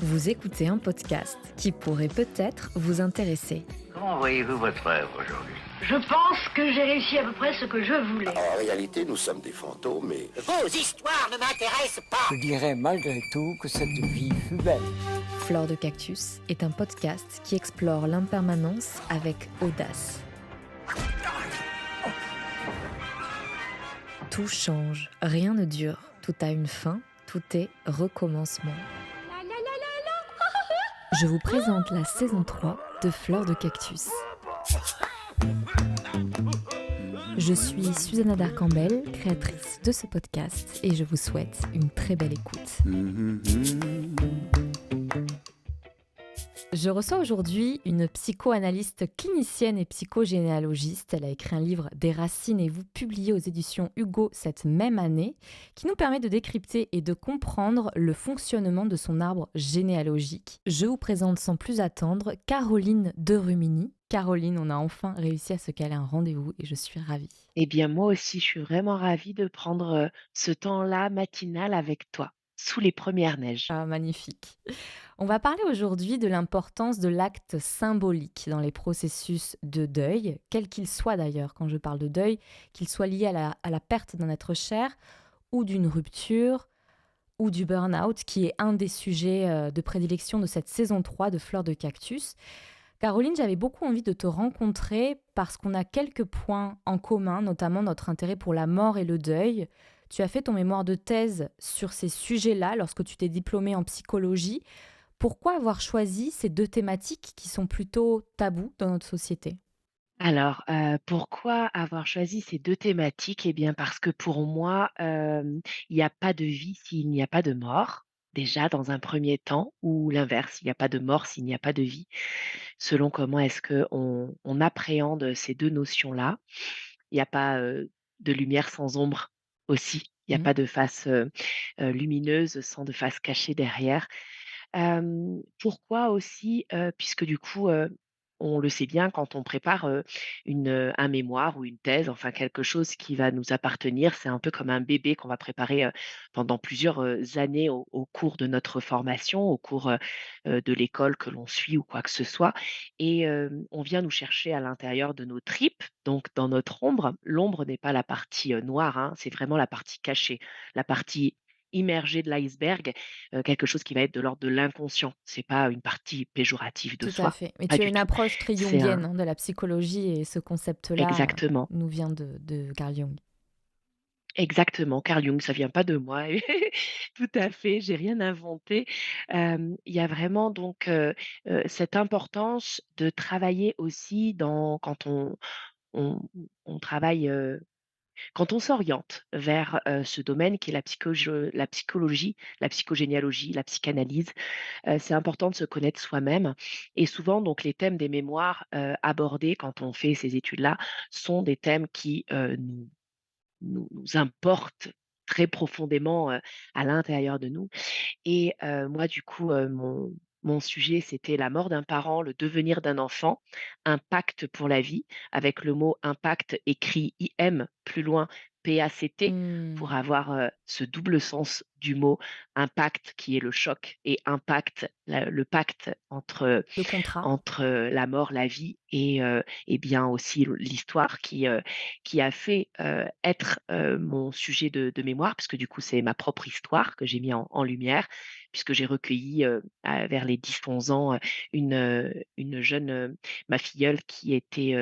Vous écoutez un podcast qui pourrait peut-être vous intéresser. Comment voyez-vous votre œuvre aujourd'hui? Je pense que j'ai réussi à peu près ce que je voulais. En réalité, nous sommes des fantômes, mais Vos histoires ne m'intéressent pas. Je dirais malgré tout que cette vie fut belle. Fleur de Cactus est un podcast qui explore l'impermanence avec audace. Tout change, rien ne dure, tout a une fin, tout est recommencement. Je vous présente la saison 3 de Fleur de Cactus. Je suis Susanna Darcambel, créatrice de ce podcast, et je vous souhaite une très belle écoute. Je reçois aujourd'hui une psychoanalyste clinicienne et psychogénéalogiste. Elle a écrit un livre Des racines et vous publié aux éditions Hugo cette même année, qui nous permet de décrypter et de comprendre le fonctionnement de son arbre généalogique. Je vous présente sans plus attendre Caroline Derumini. Caroline, on a enfin réussi à se caler un rendez-vous et je suis ravie. Eh bien, moi aussi, je suis vraiment ravie de prendre ce temps-là matinal avec toi, sous les premières neiges. Ah, magnifique. On va parler aujourd'hui de l'importance de l'acte symbolique dans les processus de deuil, quel qu'il soit d'ailleurs. Quand je parle de deuil, qu'il soit lié à la perte d'un être cher ou d'une rupture ou du burn-out, qui est un des sujets de prédilection de cette saison 3 de Fleur de Cactus. Caroline, j'avais beaucoup envie de te rencontrer parce qu'on a quelques points en commun, notamment notre intérêt pour la mort et le deuil. Tu as fait ton mémoire de thèse sur ces sujets-là lorsque tu t'es diplômée en psychologie. Pourquoi avoir choisi ces deux thématiques qui sont plutôt tabous dans notre société ? Alors, pourquoi avoir choisi ces deux thématiques? Eh bien, parce que pour moi, il n'y a pas de vie s'il n'y a pas de mort, déjà dans un premier temps, ou l'inverse, il n'y a pas de mort s'il n'y a pas de vie, selon comment est-ce qu'on appréhende ces deux notions-là. Il n'y a pas de lumière sans ombre aussi. Il n'y a pas de face lumineuse sans de face cachée derrière. Pourquoi aussi? Puisque du coup, on le sait bien quand on prépare, un mémoire ou une thèse, enfin quelque chose qui va nous appartenir, c'est un peu comme un bébé qu'on va préparer, pendant plusieurs, années au cours de notre formation, au cours, de l'école que l'on suit ou quoi que ce soit et on vient nous chercher à l'intérieur de nos tripes, donc dans notre ombre. L'ombre n'est pas la partie, noire, hein, c'est vraiment la partie cachée, la partie immergée de l'iceberg, quelque chose qui va être de l'ordre de l'inconscient. C'est pas une partie péjorative de Tout à soi, fait. Mais pas tu as du une tout. approche très C'est jungienne un de la psychologie et ce concept-là exactement, nous vient de Carl Jung. exactement, Carl Jung, ça vient pas de moi. Tout à fait, j'ai rien inventé. Il y a vraiment donc, cette importance de travailler aussi dans quand on on travaille, quand on s'oriente vers, ce domaine qui est la psychologie, la psychogénéalogie, la psychanalyse, c'est important de se connaître soi-même et souvent donc les thèmes des mémoires, abordés quand on fait ces études-là sont des thèmes qui, nous importent très profondément, à l'intérieur de nous et moi du coup, mon sujet, c'était la mort d'un parent, le devenir d'un enfant, impact pour la vie, avec le mot impact écrit IM plus loin, PACT, Mmh. pour avoir, ce double sens du mot impact qui est le choc et impact, le pacte Le contrat. entre la mort, la vie et bien aussi l'histoire qui a fait, être, mon sujet de mémoire puisque du coup, c'est ma propre histoire que j'ai mis en lumière puisque j'ai recueilli, vers les 10-11 ans, une jeune, ma filleule qui était,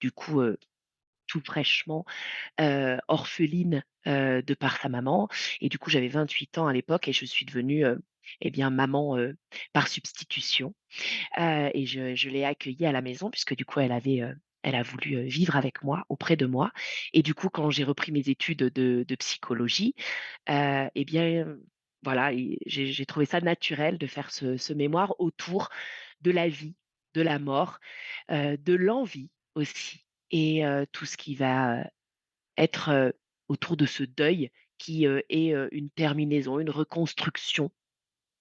du coup, tout fraîchement, orpheline, de par sa maman et du coup, j'avais 28 ans à l'époque et je suis devenue, eh bien maman, par substitution. Et je l'ai accueillie à la maison puisque du coup elle a voulu, vivre avec moi, auprès de moi et du coup quand j'ai repris mes études de psychologie, et bien, voilà et j'ai trouvé ça naturel de faire ce mémoire autour de la vie, de la mort, de l'envie aussi et tout ce qui va, être, autour de ce deuil qui, est, une terminaison, une reconstruction.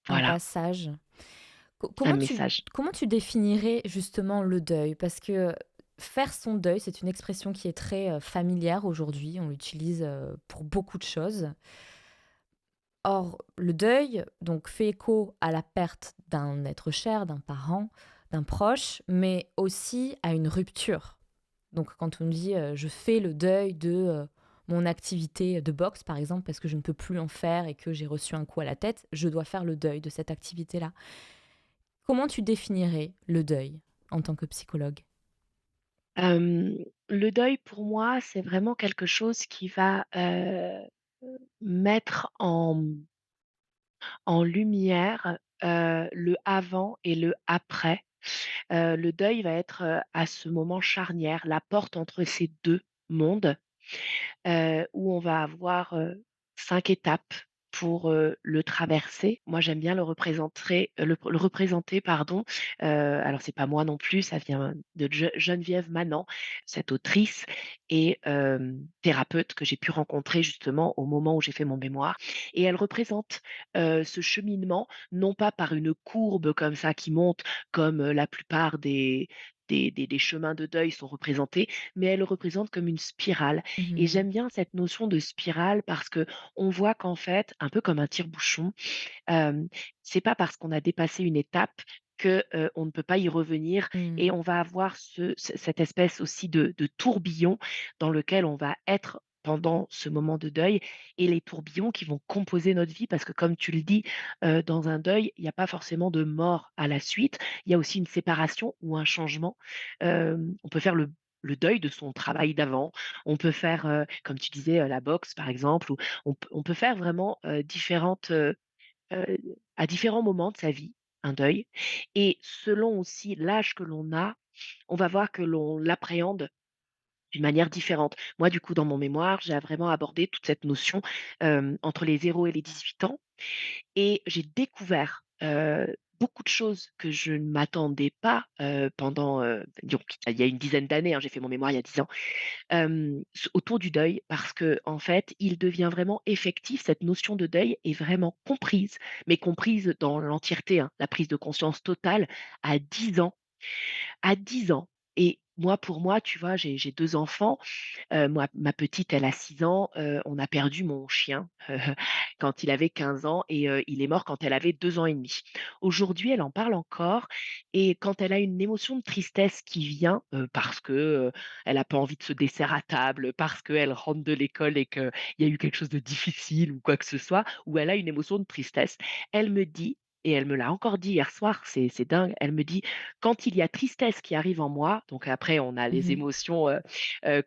Un Voilà, passage. un Comment message. tu définirais justement le deuil? Parce que faire son deuil, c'est une expression qui est très familière aujourd'hui. On l'utilise pour beaucoup de choses. Or, le deuil donc fait écho à la perte d'un être cher, d'un parent, d'un proche, mais aussi à une rupture. Donc, quand on dit je fais le deuil de mon activité de boxe, par exemple, parce que je ne peux plus en faire et que j'ai reçu un coup à la tête, je dois faire le deuil de cette activité-là. Comment tu définirais le deuil en tant que psychologue? Hem, le deuil pour moi, c'est vraiment quelque chose qui va, mettre en lumière, le avant et le après. Le deuil va être, à ce moment charnière, la porte entre ces 2 mondes. Où on va avoir, 5 étapes pour, le traverser. Moi, j'aime bien le représenter, pardon, alors c'est pas moi non plus, ça vient de Geneviève Manant, cette autrice et thérapeute que j'ai pu rencontrer justement au moment où j'ai fait mon mémoire et elle représente, ce cheminement, non pas par une courbe comme ça qui monte comme, la plupart des chemins de deuil sont représentés, mais elle le représente comme une spirale et Mhm. j'aime bien cette notion de spirale parce que on voit qu'en fait, un peu comme un tire-bouchon, hem, c'est pas parce qu'on a dépassé une étape que, on ne peut pas y revenir et Mm. on va avoir cette espèce aussi de tourbillon dans lequel on va être pendant ce moment de deuil et les tourbillons qui vont composer notre vie parce que comme tu le dis, dans un deuil, il y a pas forcément de mort à la suite. Il y a aussi une séparation ou un changement. On peut faire le deuil de son travail d'avant. On peut faire, comme tu disais, la boxe par exemple ou on peut faire vraiment, heu, à différents moments de sa vie, un deuil et selon aussi l'âge que l'on a, on va voir que l'on l'appréhende d'une manière différente. Moi, du coup, dans mon mémoire, j'ai vraiment abordé toute cette notion, entre les 0 et les 18 ans et j'ai découvert, beaucoup de choses que je ne m'attendais pas, pendant, donc il y a une dizaine d'années, hein, j'ai fait mon mémoire il y a 10 ans, autour du deuil parce que en fait, il devient vraiment effectif, cette notion de deuil est vraiment comprise, mais comprise dans l'entièreté, hein, la prise de conscience totale à 10 ans. À 10 ans et moi, pour moi, tu vois, j'ai 2 enfants. Moi, ma petite, elle a 6 ans, on a perdu mon chien, quand il avait 15 ans et il est mort quand elle avait 2 ans et demi. Aujourd'hui, elle en parle encore et quand elle a une émotion de tristesse qui vient, parce que, elle a pas envie de ce dessert à table, parce qu'elle rentre de l'école et qu'il y a eu quelque chose de difficile ou quoi que ce soit, ou elle a une émotion de tristesse, elle me dit et elle me l'a encore dit hier soir, c'est dingue, elle me dit: «Quand il y a tristesse qui arrive en moi», donc après on a les Mhm. émotions,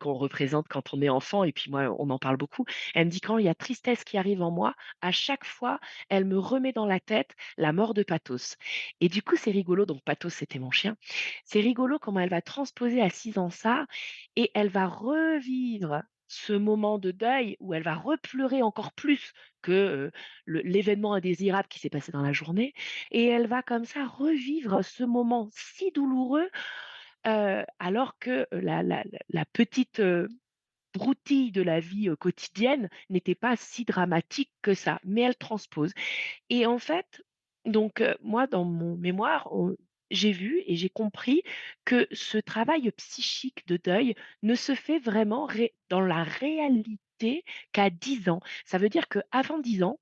qu'on représente quand on est enfant et puis moi, on en parle beaucoup. Elle me dit: «Quand il y a tristesse qui arrive en moi, à chaque fois, elle me remet dans la tête la mort de Pathos» et du coup, c'est rigolo, donc Pathos, c'était mon chien. C'est rigolo comment elle va transposer à 6 ans ça et elle va revivre ce moment de deuil où elle va repleurer encore plus que, l'événement indésirable qui s'est passé dans la journée et elle va comme ça revivre ce moment si douloureux, alors que la petite, broutille de la vie, quotidienne n'était pas si dramatique que ça, mais elle transpose et en fait, donc moi dans mon mémoire, j'ai vu et j'ai compris que ce travail psychique de deuil ne se fait vraiment dans la réalité qu'à 10 ans. Ça veut dire qu'avant 10 ans,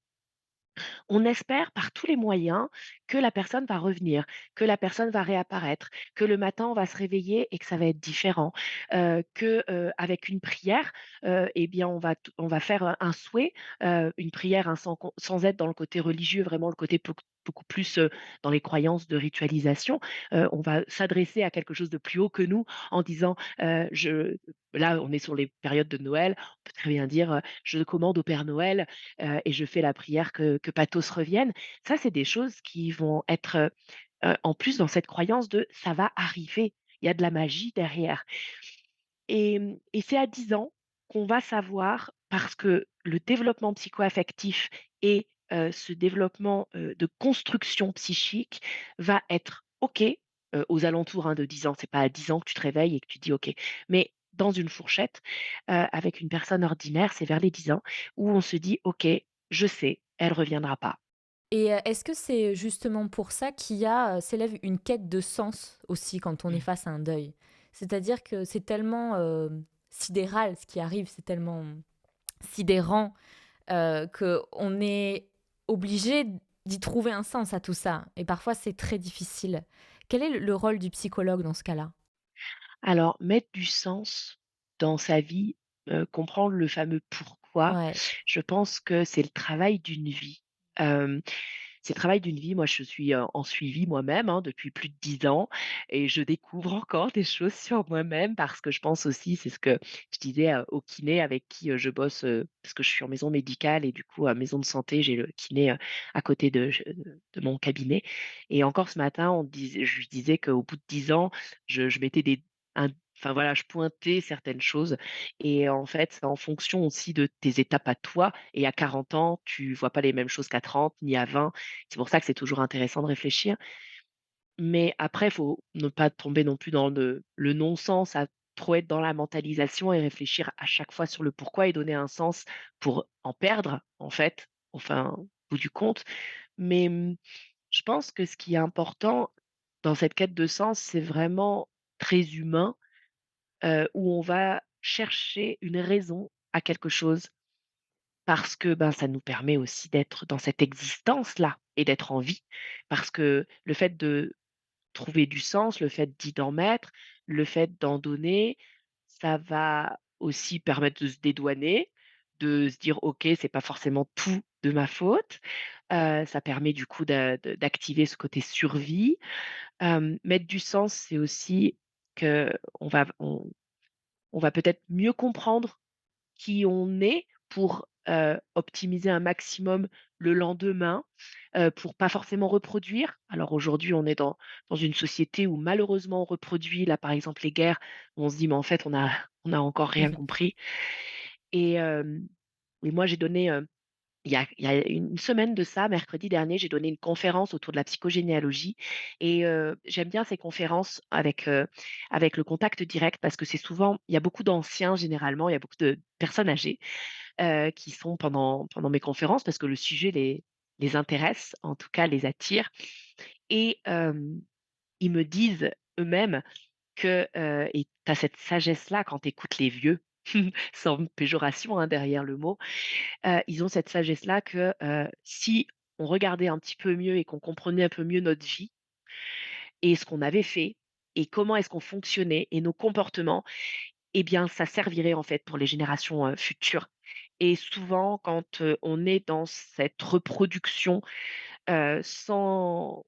on espère par tous les moyens que la personne va revenir, que la personne va réapparaître, que le matin on va se réveiller et que ça va être différent, que, avec une prière, et bien on va faire, un souhait, une prière, hein, sans être dans le côté religieux, vraiment le côté beaucoup plus, dans les croyances de ritualisation. On va s'adresser à quelque chose de plus haut que nous en disant, je là on est sur les périodes de Noël, on peut très bien dire, «Je commande au Père Noël et je fais la prière que Pathos revienne. Ça, c'est des choses qui vont être, en plus dans cette croyance de: «Ça va arriver». Il y a de la magie derrière et c'est à 10 ans qu'on va savoir parce que le développement psychoaffectif et ce développement, de construction psychique va être OK, aux alentours, hein, de 10 ans. C'est pas à 10 ans que tu te réveilles et que tu dis: «OK». Mais dans une fourchette, avec une personne ordinaire, c'est vers les 10 ans où on se dit: «OK, je sais, elle reviendra pas». Et est-ce que c'est justement pour ça qu'il y a, s'élève une quête de sens aussi quand on est Mmh. face à un deuil? C'est-à-dire que c'est tellement, sidéral ce qui arrive, c'est tellement sidérant, qu'on est obligé d'y trouver un sens à tout ça et parfois c'est très difficile. Quel est le rôle du psychologue dans ce cas-là? Alors, mettre du sens dans sa vie, comprendre le fameux pourquoi, Ouais. je pense que c'est le travail d'une vie. Hem, c'est le travail d'une vie. Moi, je suis, en suivi moi-même, hein, depuis plus de 10 ans et je découvre encore des choses sur moi-même parce que je pense aussi, c'est ce que je disais, au kiné avec qui, je bosse, parce que je suis en maison médicale et du coup, à maison de santé, j'ai le kiné, à côté de mon cabinet et encore ce matin, je lui disais qu'au bout de 10 ans, je mettais un enfin voilà, je pointais certaines choses et en fait, c'est en fonction aussi de tes étapes à toi et à 40 ans, tu vois pas les mêmes choses qu'à 30 ni à 20. C'est pour ça que c'est toujours intéressant de réfléchir. Mais après, il faut ne pas tomber non plus dans le non-sens, à trop être dans la mentalisation et réfléchir à chaque fois sur le pourquoi et donner un sens pour en perdre, en fait, enfin, au bout du compte. Mais, je pense que ce qui est important dans cette quête de sens, c'est vraiment très humain, où on va chercher une raison à quelque chose parce que, ben, ça nous permet aussi d'être dans cette existence-là et d'être en vie. Parce que le fait de trouver du sens, le fait d'en mettre, le fait d'en donner, ça va aussi permettre de se dédouaner, de se dire: «OK, c'est pas forcément tout de ma faute». Ça permet du coup d'activer ce côté survie. Mettre du sens, c'est aussi qu'on va on va peut-être mieux comprendre qui on est pour, optimiser un maximum le lendemain, pour pas forcément reproduire. Alors aujourd'hui, on est dans une société où malheureusement on reproduit. Là, par exemple, les guerres, on se dit: «Mais en fait, on a encore rien compris» et moi j'ai donné, il y a une semaine de ça, mercredi dernier, j'ai donné une conférence autour de la psychogénéalogie et j'aime bien ces conférences avec le contact direct parce que c'est souvent il y a beaucoup d'anciens généralement, il y a beaucoup de personnes âgées, qui sont pendant mes conférences parce que le sujet les intéresse, en tout cas les attire et ils me disent eux-mêmes que, et tu as cette sagesse-là quand tu écoutes les vieux, sans péjoration, hein, derrière le mot, ils ont cette sagesse-là que, si on regardait un petit peu mieux et qu'on comprenait un peu mieux notre vie et ce qu'on avait fait et comment est-ce qu'on fonctionnait et nos comportements, eh bien, ça servirait en fait pour les générations, futures et souvent quand, on est dans cette reproduction, sans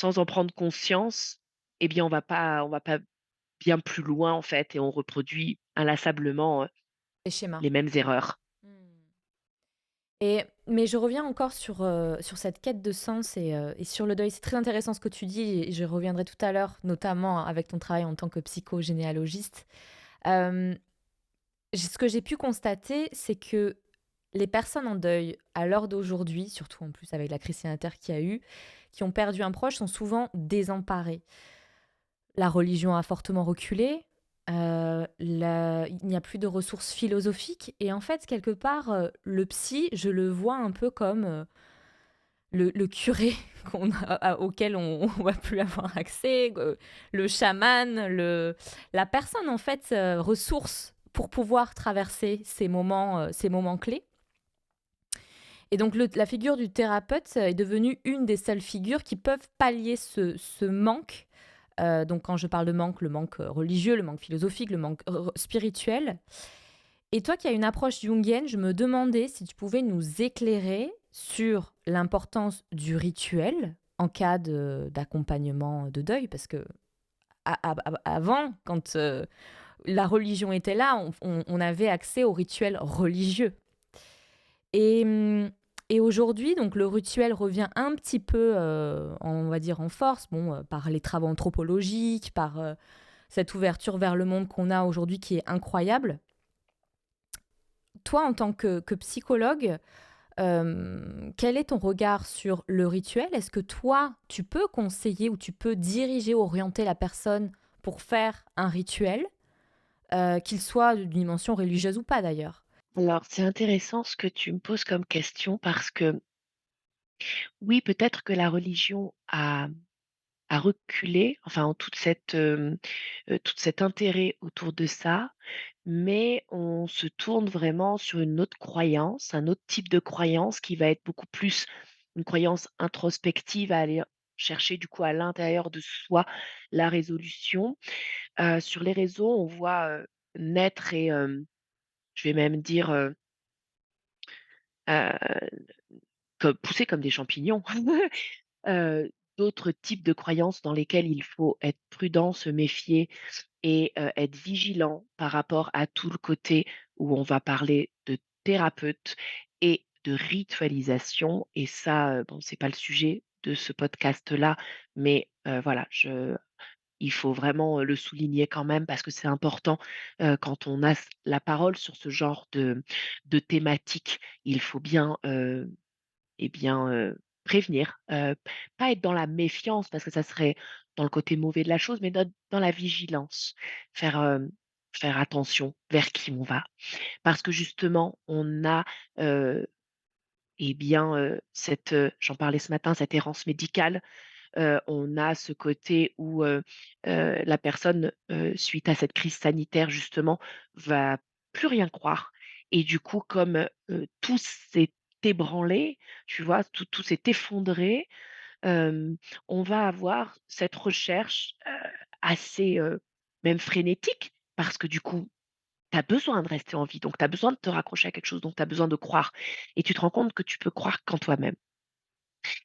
en prendre conscience, eh bien, on va pas bien plus loin en fait et on reproduit inlassablement, Les schémas. les mêmes erreurs. Mmh. Et mais je reviens encore sur cette quête de sens et sur le deuil. C'est très intéressant ce que tu dis et je reviendrai tout à l'heure, notamment avec ton travail en tant que psychogénéalogiste. Hem, ce que j'ai pu constater, c'est que les personnes en deuil, à l'heure d'aujourd'hui, surtout en plus avec la crise sanitaire qu'il y a eu, qui ont perdu un proche, sont souvent désemparées. La religion a fortement reculé, il n'y a plus de ressources philosophiques et en fait, quelque part, le psy, je le vois un peu comme, le curé auquel on va plus avoir accès, le chaman, la personne en fait, ressource pour pouvoir traverser ces moments clés et donc la figure du thérapeute est devenue une des seules figures qui peuvent pallier ce manque. Donc quand je parle de manque, le manque religieux, le manque philosophique, le manque spirituel. Et toi qui as une approche jungienne, je me demandais si tu pouvais nous éclairer sur l'importance du rituel en cas d'accompagnement de deuil, parce que avant, quand la religion était là, on avait accès aux rituels religieux. Et, et aujourd'hui, donc le rituel revient un petit peu, on va dire, en force, bon, par les travaux anthropologiques, par cette ouverture vers le monde qu'on a aujourd'hui qui est incroyable. Toi, en tant que psychologue, quel est ton regard sur le rituel? Est-ce que toi, tu peux conseiller ou tu peux diriger, orienter la personne pour faire un rituel, qu'il soit d'une dimension religieuse ou pas d'ailleurs? Alors, c'est intéressant ce que tu me poses comme question parce que oui, peut-être que la religion a reculé, enfin, en toute cet intérêt autour de ça, mais on se tourne vraiment sur une autre croyance, un autre type de croyance qui va être beaucoup plus une croyance introspective à aller chercher du coup à l'intérieur de soi la résolution. Sur les réseaux, on voit, naître et je vais même dire, heu, comme pousser comme des champignons, heu, d'autres types de croyances dans lesquelles il faut être prudent, se méfier et être vigilant par rapport à tout le côté où on va parler de thérapeute et de ritualisation et ça, bon, c'est pas le sujet de ce podcast-là, mais voilà, je il faut vraiment, le souligner quand même parce que c'est important, quand on a la parole sur ce genre de thématique. Il faut bien, et bien, prévenir, pas être dans la méfiance parce que ça serait dans le côté mauvais de la chose, mais dans la vigilance. Faire, faire attention vers qui on va. Parce que justement, on a, et bien, cette, j'en parlais ce matin, cette errance médicale. On a ce côté où, la personne, suite à cette crise sanitaire justement, va plus rien croire et du coup comme, tout s'est ébranlé, tu vois? Tout s'est effondré, hem, on va avoir cette recherche, assez, même frénétique parce que du coup, tu as besoin de rester en vie, donc tu as besoin de te raccrocher à quelque chose, donc tu as besoin de croire et tu te rends compte que tu peux croire qu'en toi-même.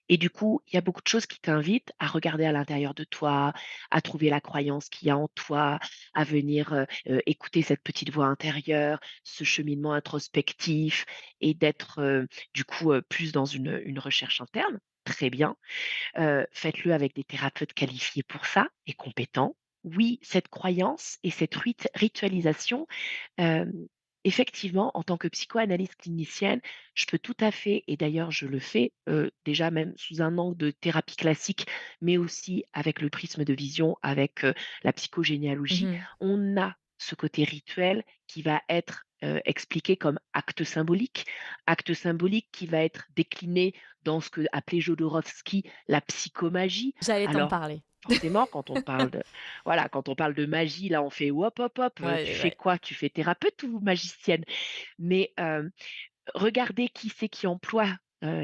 Et du coup, il y a beaucoup de choses qui t'invitent à regarder à l'intérieur de toi, à trouver la croyance qu'il y a en toi, à venir, écouter cette petite voix intérieure, ce cheminement introspectif et d'être, du coup, plus dans une recherche interne. Très bien. Faites-le avec des thérapeutes qualifiés pour ça et compétents. Oui, cette croyance et cette ritualisation. Hem, Effectivement, en tant que psychoanalyste clinicienne, je peux tout à fait et d'ailleurs je le fais, déjà même sous un angle de thérapie classique, mais aussi avec le prisme de vision, avec, la psychogénéalogie. Mmh. On a ce côté rituel qui va être, expliqué comme acte symbolique qui va être décliné dans ce que appelait Jodorowsky la psychomagie. J'allais t'en Alors parler. forcément, quand on parle de voilà, quand on parle de magie, là, on fait: «Hop, hop, hop, tu Ouais, fais ouais. quoi? Tu fais thérapeute ou magicienne?» Mais, regardez qui c'est qui emploie,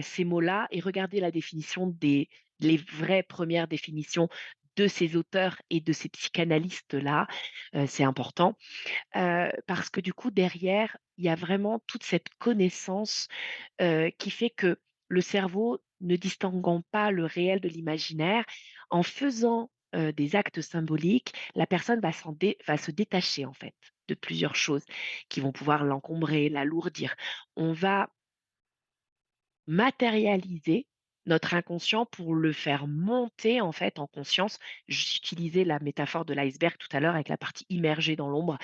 ces mots-là et regardez la définition des les vraies premières définitions de ces auteurs et de ces psychanalystes-là, c'est important, parce que du coup derrière, il y a vraiment toute cette connaissance, qui fait que le cerveau, ne distinguant pas le réel de l'imaginaire, en faisant, des actes symboliques, la personne va se détacher en fait de plusieurs choses qui vont pouvoir l'encombrer, l'alourdir. On va matérialiser notre inconscient pour le faire monter en fait en conscience. J'utilisais la métaphore de l'iceberg tout à l'heure avec la partie immergée dans l'ombre.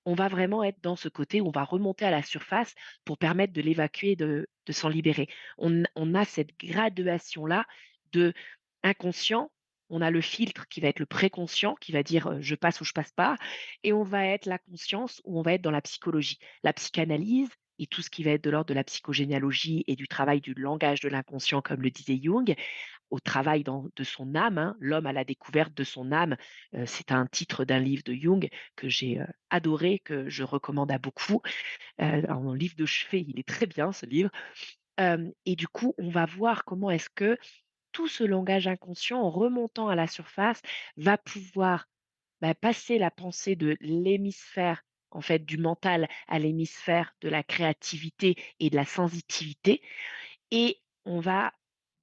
On va vraiment être dans ce côté où on va remonter à la surface pour permettre de l'évacuer, de s'en libérer. On a cette graduation-là de inconscient, on a le filtre qui va être le préconscient, qui va dire, «Je passe ou je passe pas» et on va être la conscience où on va être dans la psychologie. La psychanalyse et tout ce qui va être de l'ordre de la psychogénéalogie et du travail du langage de l'inconscient, comme le disait Jung, au travail de son âme, hein, l'homme à la découverte de son âme. C'est un titre d'un livre de Jung que j'ai adoré, que je recommande à beaucoup. Alors, mon livre de chevet, il est très bien ce livre. Et du coup, on va voir comment est-ce que tout ce langage inconscient, en remontant à la surface, va pouvoir passer la pensée de l'hémisphère en fait du mental à l'hémisphère de la créativité et de la sensitivité et on va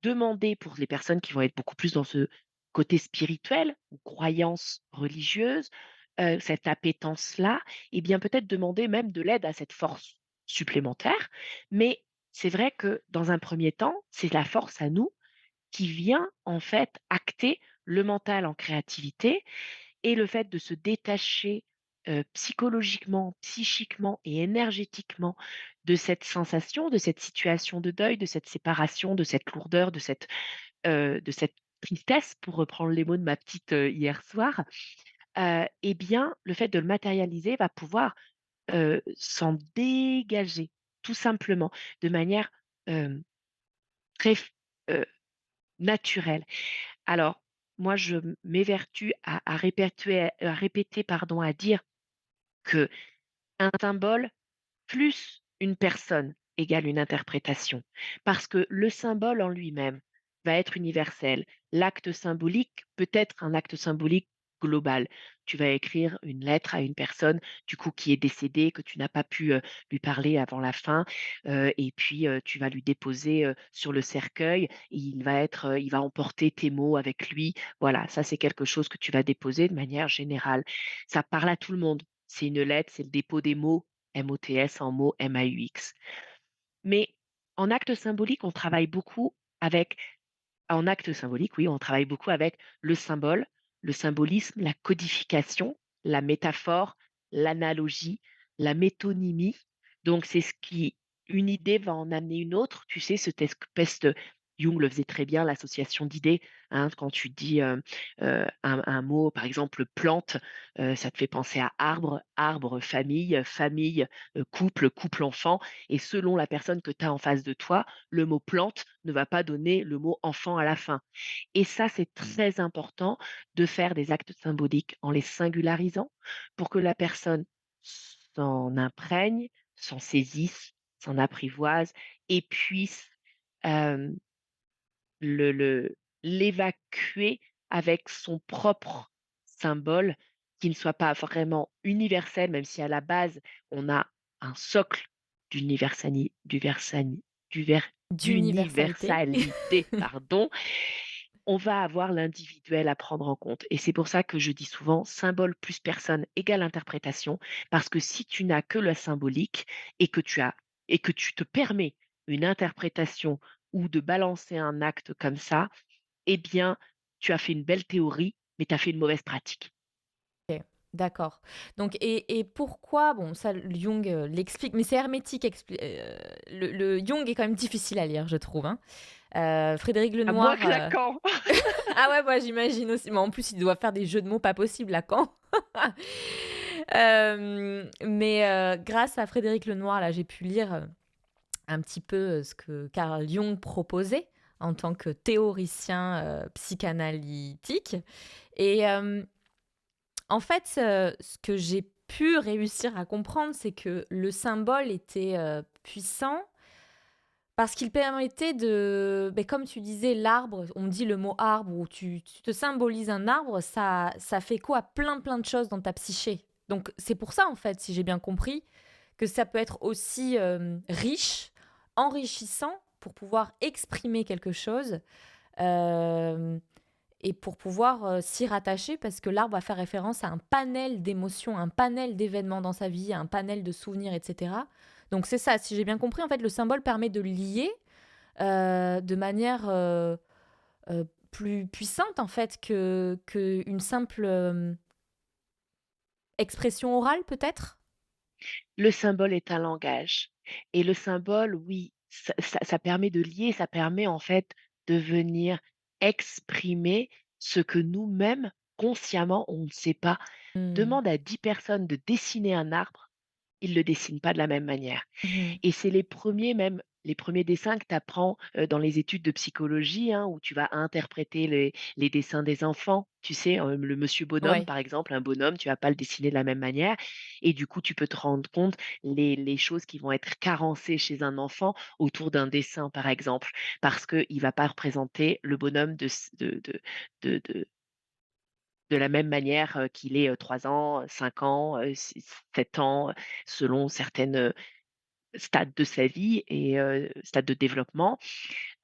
demander pour les personnes qui vont être beaucoup plus dans ce côté spirituel ou croyance religieuse, cette appétence-là et bien peut-être demander même de l'aide à cette force supplémentaire. Mais c'est vrai que dans un premier temps, c'est la force à nous qui vient en fait acter le mental en créativité et le fait de se détacher, psychologiquement, psychiquement et énergétiquement de cette sensation, de cette situation de deuil, de cette séparation, de cette lourdeur, de cette tristesse, pour reprendre les mots de ma petite, hier soir, et bien, le fait de le matérialiser va pouvoir, s'en dégager, tout simplement, de manière, hem, très f naturelle. Alors, moi, je m'évertue à répéter, pardon, à dire que Un symbole plus une personne égale une interprétation. Parce que le symbole en lui-même va être universel. L'acte symbolique peut être un acte symbolique global. Tu vas écrire une lettre à une personne, du coup, qui est décédée, que tu n'as pas pu lui parler avant la fin, et puis tu vas lui déposer sur le cercueil, et il va emporter tes mots avec lui. Voilà, ça c'est quelque chose que tu vas déposer de manière générale. Ça parle à tout le monde. C'est une lettre, c'est le dépôt des mots MOTS en mots MAUX. Mais en acte symbolique, on travaille beaucoup avec en acte symbolique, oui, on travaille beaucoup avec le symbole, le symbolisme, la codification, la métaphore, l'analogie, la métonymie. Donc c'est ce qui une idée va en amener une autre. Tu sais, cette espèce de Jung le faisait très bien, l'association d'idées, hein. Quand tu dis, un mot, par exemple plante, ça te fait penser à arbre, arbre, famille, famille, couple, couple-enfant et selon la personne que tu as en face de toi, le mot plante ne va pas donner le mot enfant à la fin. Et ça, c'est très important de faire des actes symboliques en les singularisant pour que la personne s'en imprègne, s'en saisisse, s'en apprivoise et puisse euh, l'évacuer avec son propre symbole qui ne soit pas vraiment universel, même si à la base, on a un socle D'universalité. d'universalité, pardon, on va avoir l'individuel à prendre en compte. Et c'est pour ça que je dis souvent symbole plus personne égale interprétation, parce que si tu n'as que le symbolique et que tu te permets une interprétation ou de balancer un acte comme ça, eh bien, tu as fait une belle théorie, mais tu as fait une mauvaise pratique. Ok, d'accord. Donc, et pourquoi, bon, ça, Jung l'explique, mais c'est hermétique. Le Jung est quand même difficile à lire, je trouve, hein. Frédéric À moins Lenoir. que Lacan. Ah ouais, moi j'imagine aussi. Mais en plus, il doit faire des jeux de mots pas possibles, Lacan. Mais grâce à Frédéric Lenoir, là, j'ai pu lire un petit peu ce que Carl Jung proposait en tant que théoricien psychanalytique. Et en fait, ce que j'ai pu réussir à comprendre, c'est que le symbole était puissant parce qu'il permettait de, ben, comme tu disais, l'arbre, on dit le mot arbre, ou tu te symbolises un arbre, ça fait quoi à plein de choses dans ta psyché. Donc c'est pour ça, en fait, si j'ai bien compris, que ça peut être aussi riche, enrichissant, pour pouvoir exprimer quelque chose, euh, et pour pouvoir s'y rattacher, parce que l'arbre va faire référence à un panel d'émotions, un panel d'événements dans sa vie, un panel de souvenirs, etc. Donc c'est ça, si j'ai bien compris, en fait, le symbole permet de lier de manière plus puissante, en fait, que une simple expression orale, peut-être. Le symbole est un langage. Et le symbole, oui, ça permet de lier, ça permet en fait de venir exprimer ce que nous-mêmes, consciemment, on ne sait pas. Hmm. Demande à 10 personnes de dessiner un arbre, ils ne le dessinent pas de la même manière. Mhm. Et c'est les premiers même, les premiers dessins que tu apprends dans les études de psychologie, hein, où tu vas interpréter les dessins des enfants. Tu sais, le monsieur bonhomme, Ouais. par exemple, un bonhomme, tu vas pas le dessiner de la même manière. Et du coup, tu peux te rendre compte les choses qui vont être carencées chez un enfant autour d'un dessin, par exemple, parce qu'il va pas représenter le bonhomme de, de, de la même manière qu'il est 3 ans, 5 ans, 7 ans, selon certaines stade de sa vie et stade de développement.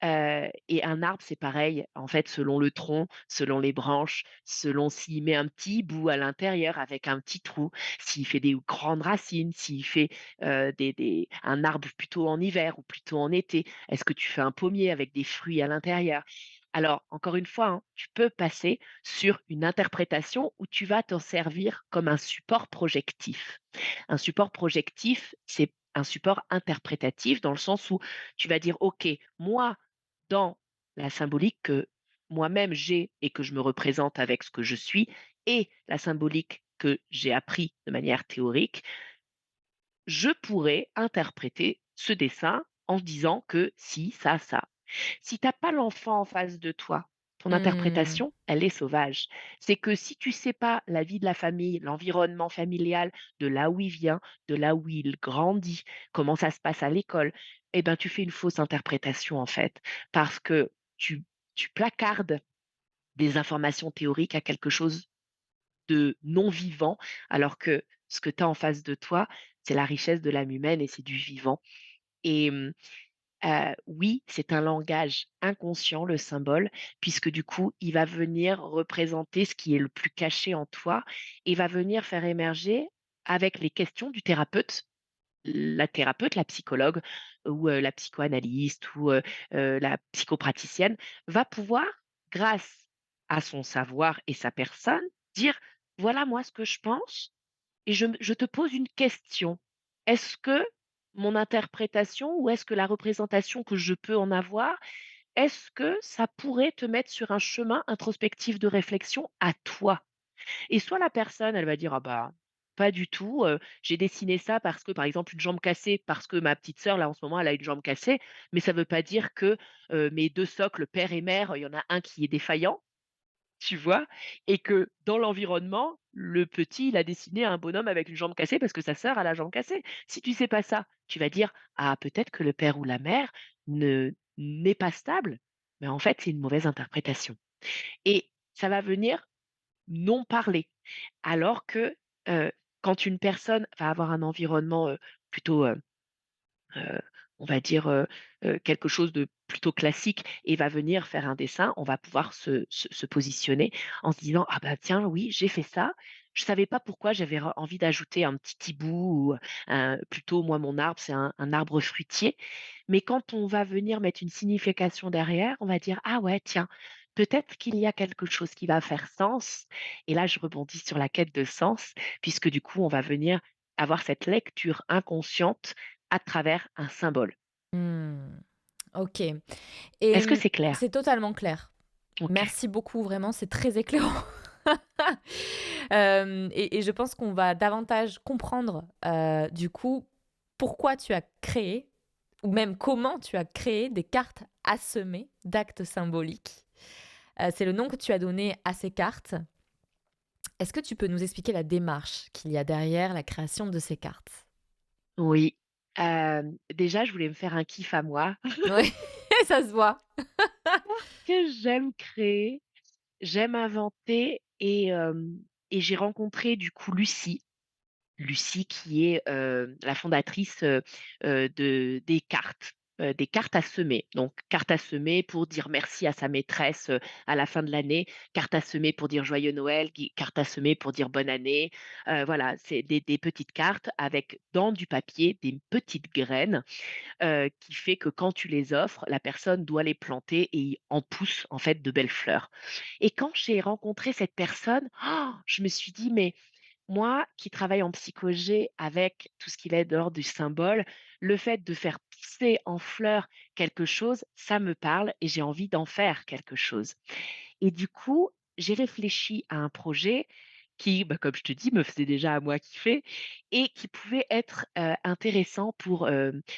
Et un arbre, c'est pareil, en fait, selon le tronc, selon les branches, selon s'il met un petit bout à l'intérieur avec un petit trou, s'il fait des grandes racines, s'il fait, des un arbre plutôt en hiver ou plutôt en été. Est-ce que tu fais un pommier avec des fruits à l'intérieur? Alors, encore une fois, hein, tu peux passer sur une interprétation où tu vas t'en servir comme un support projectif. Un support projectif, c'est un support interprétatif dans le sens où tu vas dire: «OK, moi, dans la symbolique que moi-même j'ai et que je me représente avec ce que je suis et la symbolique que j'ai appris de manière théorique, je pourrais interpréter ce dessin en disant que si, ça». Si tu as pas l'enfant en face de toi, Ton Mmh. interprétation, elle est sauvage. C'est que si tu sais pas la vie de la famille, l'environnement familial, de là où il vient, de là où il grandit, comment ça se passe à l'école, eh ben, tu fais une fausse interprétation, en fait, parce que tu tu placardes des informations théoriques à quelque chose de non vivant, alors que ce que tu as en face de toi, c'est la richesse de l'âme humaine et c'est du vivant. Et oui, c'est un langage inconscient, le symbole, puisque du coup, il va venir représenter ce qui est le plus caché en toi et va venir faire émerger avec les questions du thérapeute, la psychologue ou la psychoanalyste ou la psychopraticienne va pouvoir, grâce à son savoir et sa personne, dire: «Voilà moi ce que je pense et je te pose une question. Est-ce que mon interprétation ou est-ce que la représentation que je peux en avoir, est-ce que ça pourrait te mettre sur un chemin introspectif de réflexion à toi?» Et soit la personne, elle va dire: «Ah bah, pas du tout, j'ai dessiné ça parce que, par exemple, une jambe cassée, parce que ma petite sœur, là, en ce moment, elle a une jambe cassée, mais ça veut pas dire que, mes 2 socles, père et mère, il y en a un qui est défaillant». Tu vois? Et que dans l'environnement, le petit, il a dessiné un bonhomme avec une jambe cassée parce que sa sœur a la jambe cassée. Si tu sais pas ça, tu vas dire: «Ah, peut-être que le père ou la mère ne n'est pas stable», mais en fait, c'est une mauvaise interprétation et ça va venir non parler. Alors que, heu, quand une personne va avoir un environnement, plutôt, heu, on va dire, quelque chose de plutôt classique et va venir faire un dessin, on va pouvoir se positionner en se disant: «Ah bah tiens, oui, j'ai fait ça. Je savais pas pourquoi j'avais envie d'ajouter un petit hibou ou plutôt moi mon arbre, c'est un arbre fruitier». Mais quand on va venir mettre une signification derrière, on va dire: «Ah ouais, tiens, peut-être qu'il y a quelque chose qui va faire sens» et là je rebondis sur la quête de sens puisque du coup on va venir avoir cette lecture inconsciente à travers un symbole. Mmh. OK. Et Est-ce que c'est clair? c'est totalement clair. OK. Merci beaucoup, vraiment, c'est très éclairant. Et je pense qu'on va davantage comprendre, du coup, pourquoi tu as créé ou même comment tu as créé des cartes à semer d'actes symboliques. C'est le nom que tu as donné à ces cartes. Est-ce que tu peux nous expliquer la démarche qu'il y a derrière la création de ces cartes? Oui. Déjà, je voulais me faire un kiff à moi Oui, ça se voit. que j'aime créer, j'aime inventer et j'ai rencontré du coup Lucie. Lucie qui est, la fondatrice, de des cartes à semer. Donc cartes à semer pour dire merci à sa maîtresse, à la fin de l'année, cartes à semer pour dire joyeux Noël, cartes à semer pour dire bonne année. Voilà, c'est des petites cartes avec dans du papier des petites graines, qui fait que quand tu les offres, la personne doit les planter et il en pousse en fait de belles fleurs. Et quand j'ai rencontré cette personne, je me suis dit: «Mais moi qui travaille en psycho-G avec tout ce qui va être de l'ordre du symbole, le fait de faire pousser en fleurs quelque chose, ça me parle et j'ai envie d'en faire quelque chose». Et du coup, j'ai réfléchi à un projet qui, bah, comme je te dis, me faisait déjà à moi kiffer et qui pouvait être, intéressant pour,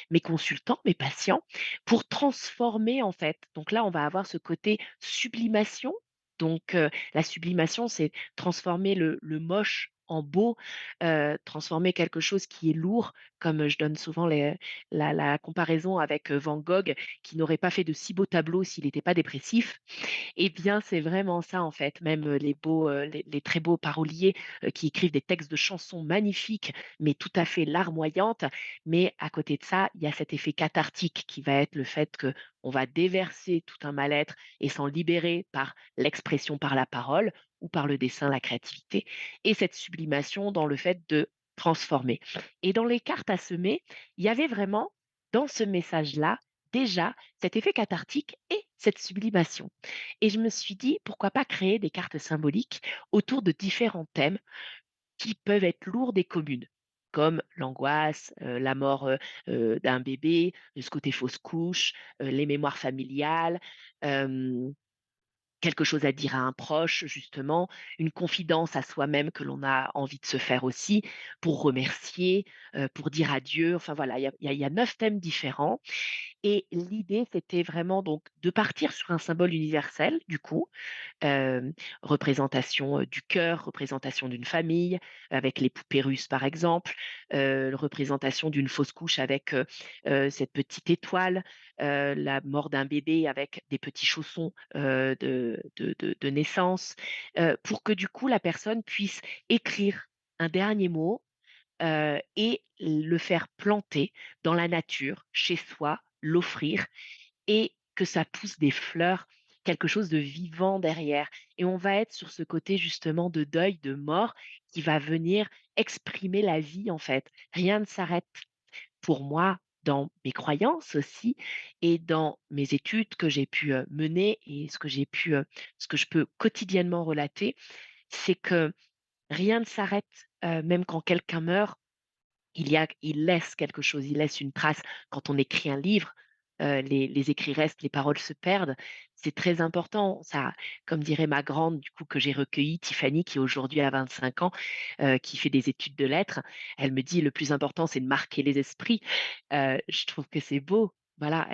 mes consultants, mes patients, pour transformer en fait. Donc là, on va avoir ce côté sublimation. Donc, la sublimation, c'est transformer le moche en beau, transformer quelque chose qui est lourd, comme je donne souvent la comparaison avec, Van Gogh qui n'aurait pas fait de si beaux tableaux s'il n'était pas dépressif. Eh bien, c'est vraiment ça, en fait. Même, les très beaux paroliers, qui écrivent des textes de chansons magnifiques, mais tout à fait larmoyantes. Mais à côté de ça, il y a cet effet cathartique qui va être le fait qu'on va déverser tout un mal-être et s'en libérer par l'expression par la parole ou par le dessin, la créativité et cette sublimation dans le fait de transformer. Et dans les cartes à semer, il y avait vraiment, dans ce message-là, déjà cet effet cathartique et cette sublimation. Et je me suis dit: «Pourquoi pas créer des cartes symboliques autour de différents thèmes qui peuvent être lourdes et communes?» Comme l'angoisse, la mort, d'un bébé, ce côté fausse couche, les mémoires familiales, hem, quelque chose à dire à un proche justement, une confidence à soi-même que l'on a envie de se faire aussi, pour remercier, pour dire adieu. Enfin voilà, il y a 9 thèmes différents Et l'idée, c'était vraiment donc de partir sur un symbole universel, du coup, hem, représentation, du cœur, représentation d'une famille, avec les poupées russes, par exemple, représentation d'une fausse couche avec, cette petite étoile, la mort d'un bébé avec des petits chaussons, de naissance, pour que, du coup, la personne puisse écrire un dernier mot, et le faire planter dans la nature, chez soi, l'offrir et que ça pousse des fleurs, quelque chose de vivant derrière. Et on va être sur ce côté justement de deuil, de mort, qui va venir exprimer la vie en fait. Rien ne s'arrête pour moi dans mes croyances aussi et dans mes études que j'ai pu mener et ce que je peux quotidiennement relater, c'est que rien ne s'arrête, même quand quelqu'un meurt, il laisse quelque chose, il laisse une trace. Quand on écrit un livre, les écrits restent, les paroles se perdent. C'est très important. Ça, comme dirait ma grande, du coup, que j'ai recueillie, Tiffany, qui aujourd'hui a 25 ans, qui fait des études de lettres, elle me dit: «Le plus important, c'est de marquer les esprits». Je trouve que c'est beau. Voilà,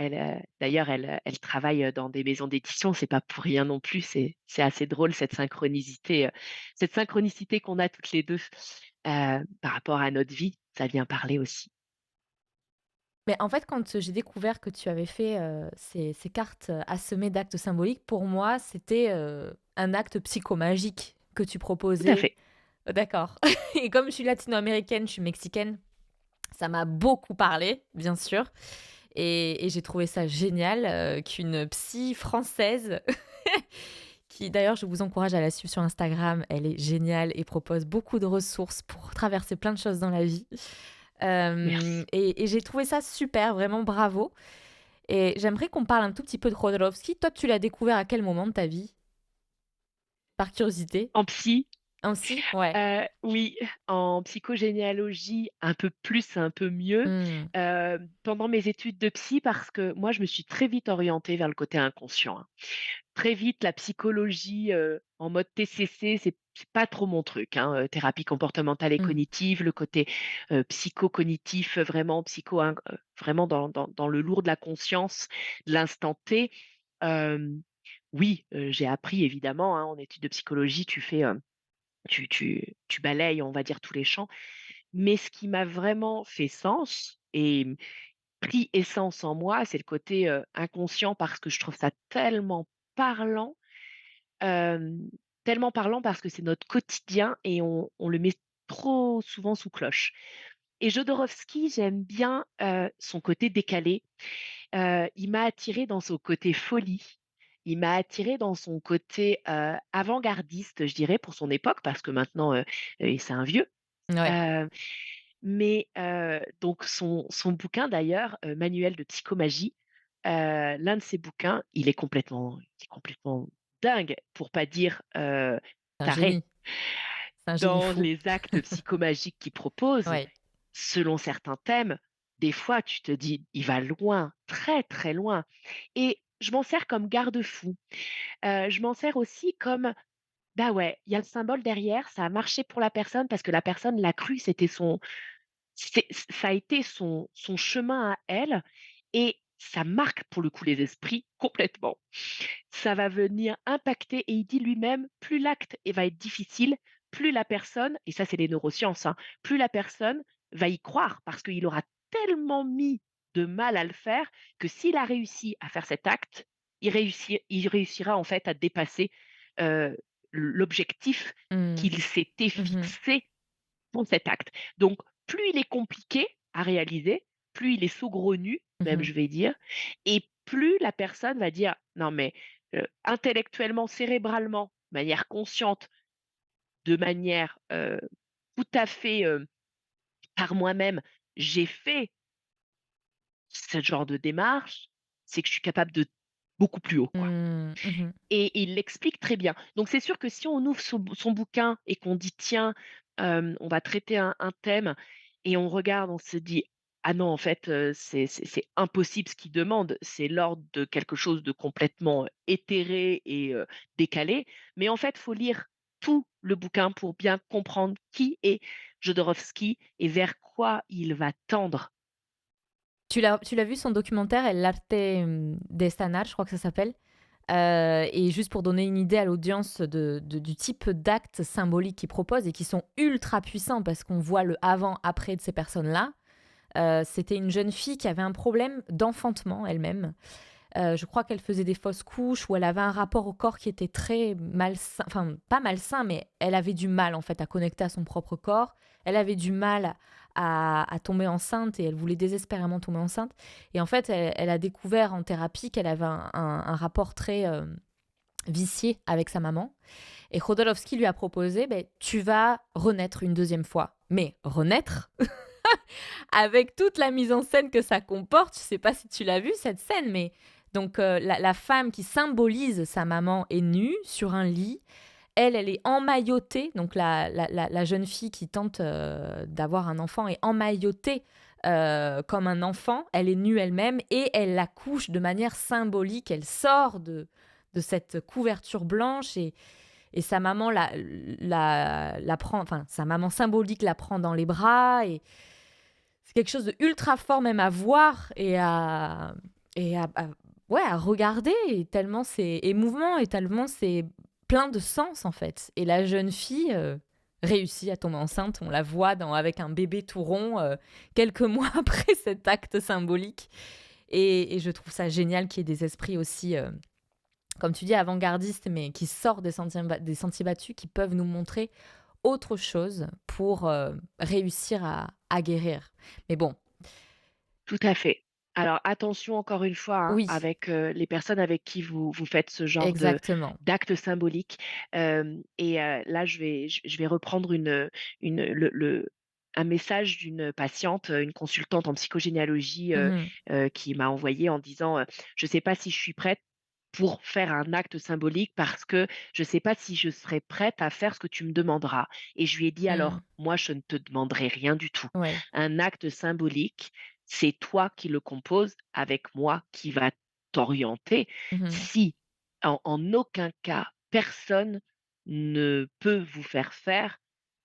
d'ailleurs, elle travaille, dans des maisons d'édition, c'est pas pour rien non plus, c'est assez drôle cette synchronicité qu'on a toutes les 2 par rapport à notre vie, ça vient parler aussi. Mais en fait, quand j'ai découvert que tu avais fait, ces cartes, assemées d'actes symboliques, pour moi, c'était, un acte psychomagique que tu Tout à proposais. fait. D'accord. Et comme je suis latino-américaine, je suis mexicaine, ça m'a beaucoup parlé, bien sûr, et j'ai trouvé ça génial, qu'une psy française qui d'ailleurs, je vous encourage à la suivre sur Instagram, elle est géniale et propose beaucoup de ressources pour traverser plein de choses dans la vie. Merci. Et j'ai trouvé ça super, vraiment bravo. Et j'aimerais qu'on parle un tout petit peu de Jodorowsky. Toi, tu l'as découvert à quel moment de ta vie? Par curiosité? En psy, Ainsi? Ouais. oui, en psychogénéalogie, un peu plus, un peu mieux, Mmh. pendant mes études de psy parce que moi, je me suis très vite orientée vers le côté inconscient, hein. Très vite, la psychologie, en mode TCC, c'est pas trop mon truc, hein, thérapie comportementale et Mmh. cognitive, le côté, psychocognitif, vraiment vraiment dans le lourd de la conscience, de l'instant T. Hem, oui, j'ai appris évidemment, hein, en études de psychologie, tu balayes, on va dire, tous les champs. Mais ce qui m'a vraiment fait sens et pris essence en moi, c'est le côté, inconscient parce que je trouve ça parlant, hem, tellement parlant parce que c'est notre quotidien et on le met trop souvent sous cloche. Et Jodorowsky, j'aime bien, son côté décalé. Il m'a attirée dans son côté folie. Il m'a attirée dans son côté, avant-gardiste, je dirais, pour son époque, parce que maintenant, c'est un vieux. Ouais. Heu, mais donc son bouquin d'ailleurs, Manuel de psychomagie, l'un de ses bouquins, il est complètement dingue, pour pas dire, C'est un taré, génie. C'est un génie dans fou. les actes psychomagiques qu'il propose. Ouais. Selon certains thèmes, des fois tu te dis: «Il va loin, très, très loin» et je m'en sers comme garde-fou. Je m'en sers aussi comme, bah, ouais, il y a le symbole derrière, ça a marché pour la personne parce que la personne l'a cru, ça a été son chemin à elle et ça marque pour le coup les esprits complètement. Ça va venir impacter et il dit lui-même: «Plus l'acte va être difficile, plus la personne» et ça c'est les neurosciences, hein, «plus la personne va y croire parce qu'il aura tellement mis de mal à le faire que s'il a réussi à faire cet acte, il réussira en fait à dépasser, l'objectif Mmh. qu'il s'était Mmh. fixé pour cet acte». Donc plus il est compliqué à réaliser, plus il est saugrenu, même Mmh. je vais dire, et plus la personne va dire: «Non mais, intellectuellement, cérébralement, de manière consciente, de manière, tout à fait, par moi-même, j'ai fait ce genre de démarche, c'est que je suis capable de beaucoup plus haut, quoi». Mmh. Mmh. Et il l'explique très bien. Donc c'est sûr que si on ouvre son bouquin et qu'on dit: «Tiens, on va traiter un thème» et on regarde, on se dit: «Ah non, en fait, c'est impossible ce qu'il demande, c'est l'ordre de quelque chose de complètement, éthéré et décalé». Mais en fait, faut lire tout le bouquin pour bien comprendre qui est Jodorowsky et vers quoi il va tendre. Tu l'as vu son documentaire El arte de sanar, je crois que ça s'appelle. Et juste pour donner une idée à l'audience du type d'actes symboliques qu'il propose et qui sont ultra puissants parce qu'on voit le avant-après de ces personnes-là. C'était une jeune fille qui avait un problème d'enfantement elle-même. Je crois qu'elle faisait des fausses couches ou elle avait un rapport au corps qui était très malsain. Enfin, pas malsain, mais elle avait du mal en fait à connecter à son propre corps. Elle avait du mal à tomber enceinte et elle voulait désespérément tomber enceinte. Et en fait, elle a découvert en thérapie qu'elle avait un rapport très vicié avec sa maman. Et Jodorowsky lui a proposé, ben, tu vas renaître une deuxième fois. Mais renaître avec toute la mise en scène que ça comporte. Je sais pas si tu l'as vu cette scène, mais donc la femme qui symbolise sa maman est nue sur un lit. Elle est emmaillotée. Donc la jeune fille qui tente d'avoir un enfant est emmaillotée comme un enfant. Elle est nue elle-même et elle l'accouche de manière symbolique. Elle sort de cette couverture blanche et sa maman la prend, enfin sa maman symbolique la prend dans les bras et c'est quelque chose de ultra fort même à voir ouais, à regarder, et tellement c'est émouvant et tellement c'est plein de sens en fait. Et la jeune fille réussit à tomber enceinte, on la voit avec un bébé tout rond quelques mois après cet acte symbolique. Et je trouve ça génial qu'il y ait des esprits aussi, comme tu dis, avant-gardistes, mais qui sortent des sentiers battus, qui peuvent nous montrer autre chose pour réussir à guérir. Mais bon, Tout à fait. Alors attention encore une fois, hein, oui, avec, les personnes avec qui vous faites ce genre exactement. d'actes symboliques. Là je vais reprendre un message d'une patiente, une consultante en psychogénéalogie, Mhm. qui m'a envoyé en disant, «Je ne sais pas si je suis prête pour faire un acte symbolique parce que je ne sais pas si je serai prête à faire ce que tu me demanderas». Et je lui ai dit: Mm. «Alors, moi je ne te demanderai rien du tout. Ouais. Un acte symbolique, c'est toi qui le composes avec moi qui va t'orienter. Mhm. Si en aucun cas, personne ne peut vous faire faire,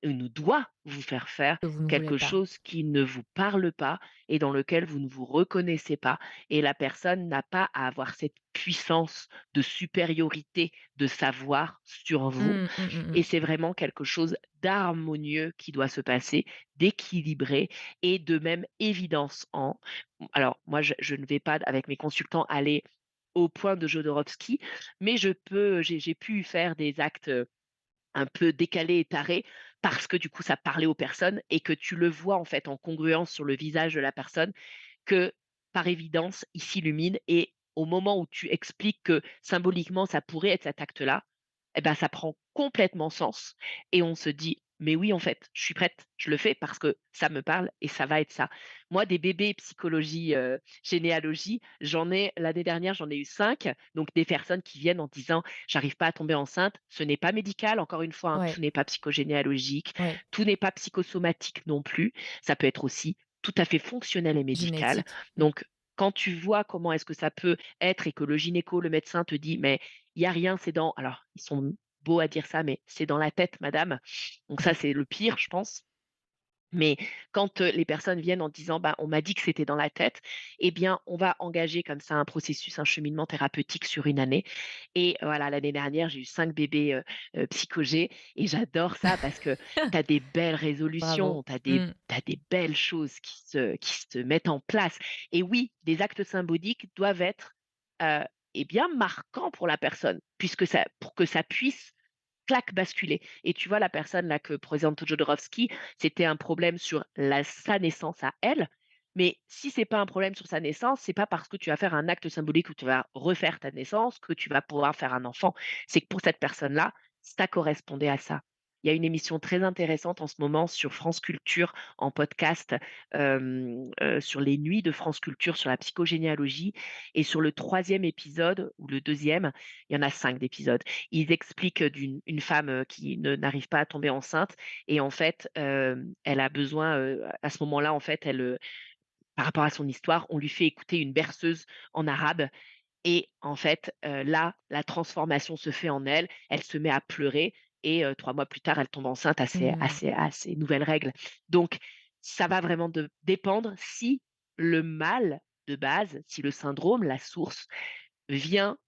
ou ne doit vous faire faire Que vous ne voulez quelque pas. chose qui ne vous parle pas et dans lequel vous ne vous reconnaissez pas, et la personne n'a pas à avoir cette puissance de supériorité de savoir sur vous, Mm, mm, mm, et mm. c'est vraiment quelque chose d'harmonieux qui doit se passer, d'équilibré et de même évidence en. Alors moi je ne vais pas avec mes consultants aller au point de Jodorowsky, mais j'ai pu faire des actes, un peu décalés et tarés parce que du coup ça parlait aux personnes et que tu le vois en fait en congruence sur le visage de la personne que, par évidence, il s'illumine, et au moment où tu expliques que symboliquement ça pourrait être cet acte-là, eh ben, ça prend complètement sens et on se dit: «Mais oui, en fait, je suis prête, je le fais parce que ça me parle et ça va être ça». Moi, des bébés psychologie, généalogie, l'année dernière, j'en ai eu 5, donc des personnes qui viennent en disant: «J'arrive pas à tomber enceinte». Ce n'est pas médical, encore une fois, hein, Ouais, tout n'est pas psychogénéalogique, ouais. tout n'est pas psychosomatique non plus. Ça peut être aussi tout à fait fonctionnel et médical. Génétique. Mm. Donc, quand tu vois comment est-ce que ça peut être et que le gynéco, le médecin te dit: «Mais il y a rien, c'est dans», alors ils sont beaux à dire ça, mais c'est dans la tête madame. Donc ça, c'est le pire, je pense. Mais quand, les personnes viennent en disant: «Bah, on m'a dit que c'était dans la tête», eh bien, on va engager comme ça un processus, un cheminement thérapeutique sur une année. Et voilà, l'année dernière, j'ai eu 5 bébés, psychogés, et j'adore ça parce que tu as des belles Bravo. résolutions, Mm. tu des belles choses qui se mettent en place. Et oui, des actes symboliques doivent être, heu et bien, marquants pour la personne, puisque ça pour que ça puisse clac, basculer. Et tu vois, la personne là que présente Jodorowsky, c'était un problème sur sa naissance à elle. Mais si c'est pas un problème sur sa naissance, c'est pas parce que tu vas faire un acte symbolique où tu vas refaire ta naissance que tu vas pouvoir faire un enfant. C'est que pour cette personne-là, ça correspondait à ça. Il y a une émission très intéressante en ce moment sur France Culture en podcast, sur les nuits de France Culture sur la psychogénéalogie, et sur le troisième épisode ou le deuxième, il y en a 5 d'épisodes, ils expliquent une femme, qui ne n'arrive pas à tomber enceinte, et en fait, elle a besoin, à ce moment-là, en fait, par rapport à son histoire, on lui fait écouter une berceuse en arabe, et en fait, là, la transformation se fait en elle. Elle se met à pleurer, et 3 mois plus tard, elle tombe enceinte à Mm. ses nouvelles règles. Donc ça va vraiment dépendre si le mal de base, si le syndrome, la source, vient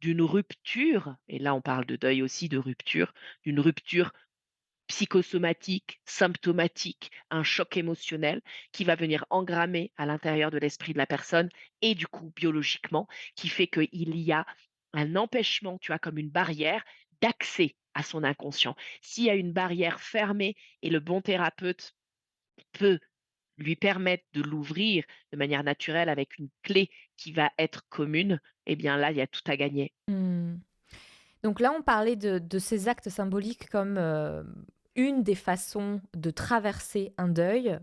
d'une rupture, et là on parle de deuil aussi, de rupture, d'une rupture psychosomatique, symptomatique, un choc émotionnel qui va venir engrammer à l'intérieur de l'esprit de la personne et du coup biologiquement, qui fait qu'il y a un empêchement, tu vois, comme une barrière d'accès à son inconscient. S'il y a une barrière fermée et le bon thérapeute peut lui permettre de l'ouvrir de manière naturelle avec une clé qui va être commune, eh bien là, il y a tout à gagner. Mmh. Donc là, on parlait de ces actes symboliques comme une des façons de traverser un deuil.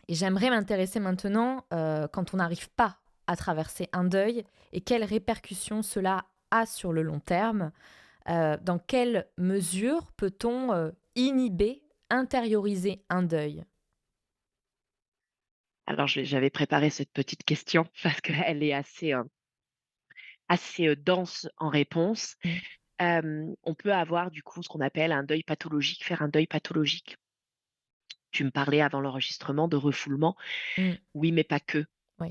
Et j'aimerais m'intéresser maintenant quand on n'arrive pas à traverser un deuil et quelles répercussions cela a sur le long terme. Dans quelle mesure peut-on inhiber, intérioriser un deuil? Alors j'avais préparé cette petite question parce qu'elle est assez dense en réponse. Mm. On peut avoir du coup ce qu'on appelle un deuil pathologique, faire un deuil pathologique. Tu me parlais avant l'enregistrement de refoulement. Mm. Oui, mais pas que. Oui.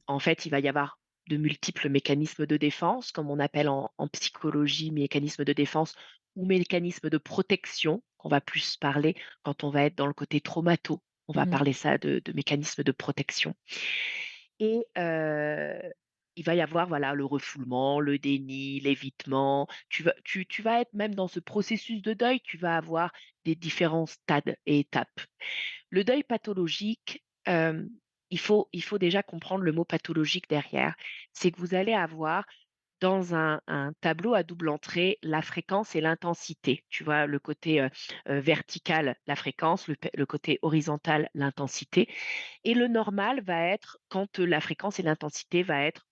En fait, il va y avoir de multiples mécanismes de défense, comme on appelle en psychologie mécanismes de défense ou mécanismes de protection, qu'on va plus parler quand on va être dans le côté traumato. On va Mhm. parler ça de mécanismes de protection. Et il va y avoir, voilà, le refoulement, le déni, l'évitement. Tu vas être même dans ce processus de deuil, tu vas avoir des différents stades et étapes. Le deuil pathologique, il faut déjà comprendre le mot pathologique derrière. C'est que vous allez avoir dans un tableau à double entrée la fréquence et l'intensité. Tu vois, le côté, vertical, la fréquence, le côté horizontal, l'intensité et le normal va être quand, la fréquence et l'intensité va être,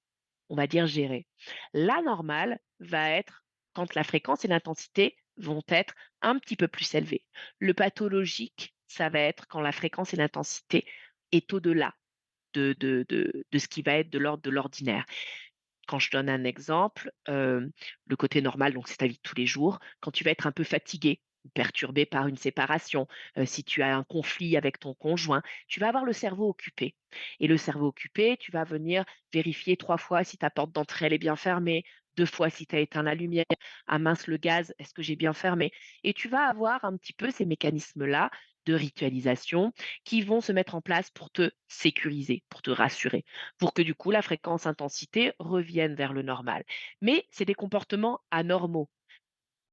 on va dire, gérées. L'anormal va être quand la fréquence et l'intensité vont être un petit peu plus élevées. Le pathologique, ça va être quand la fréquence et l'intensité est au-delà de ce qui va être de l'ordre de l'ordinaire. Quand je donne un exemple, le côté normal, donc c'est ta vie de tous les jours, quand tu vas être un peu fatigué ou perturbé par une séparation, si tu as un conflit avec ton conjoint, tu vas avoir le cerveau occupé et le cerveau occupé, tu vas venir vérifier 3 fois si ta porte d'entrée elle est bien fermée, 2 fois si tu as éteint la lumière. «Ah mince, le gaz, est-ce que j'ai bien fermé?» Et tu vas avoir un petit peu ces mécanismes-là de ritualisation qui vont se mettre en place pour te sécuriser, pour te rassurer, pour que du coup la fréquence intensité revienne vers le normal. Mais c'est des comportements anormaux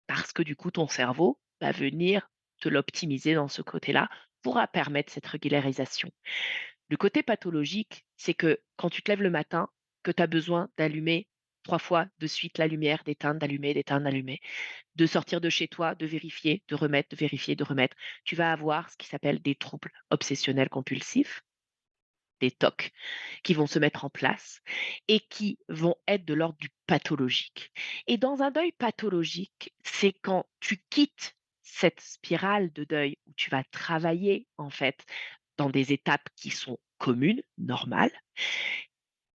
parce que du coup ton cerveau va venir te l'optimiser dans ce côté-là pour permettre cette régularisation. Le côté pathologique, c'est que quand tu te lèves le matin, que tu as besoin d'allumer 3 fois de suite la lumière, d'éteindre, d'allumer, d'éteindre, d'allumer, de sortir de chez toi, de vérifier, de remettre, de vérifier, de remettre, tu vas avoir ce qui s'appelle des troubles obsessionnels compulsifs, des TOC, qui vont se mettre en place et qui vont être de l'ordre du pathologique. Et dans un deuil pathologique, c'est quand tu quittes cette spirale de deuil où tu vas travailler en fait dans des étapes qui sont communes, normales,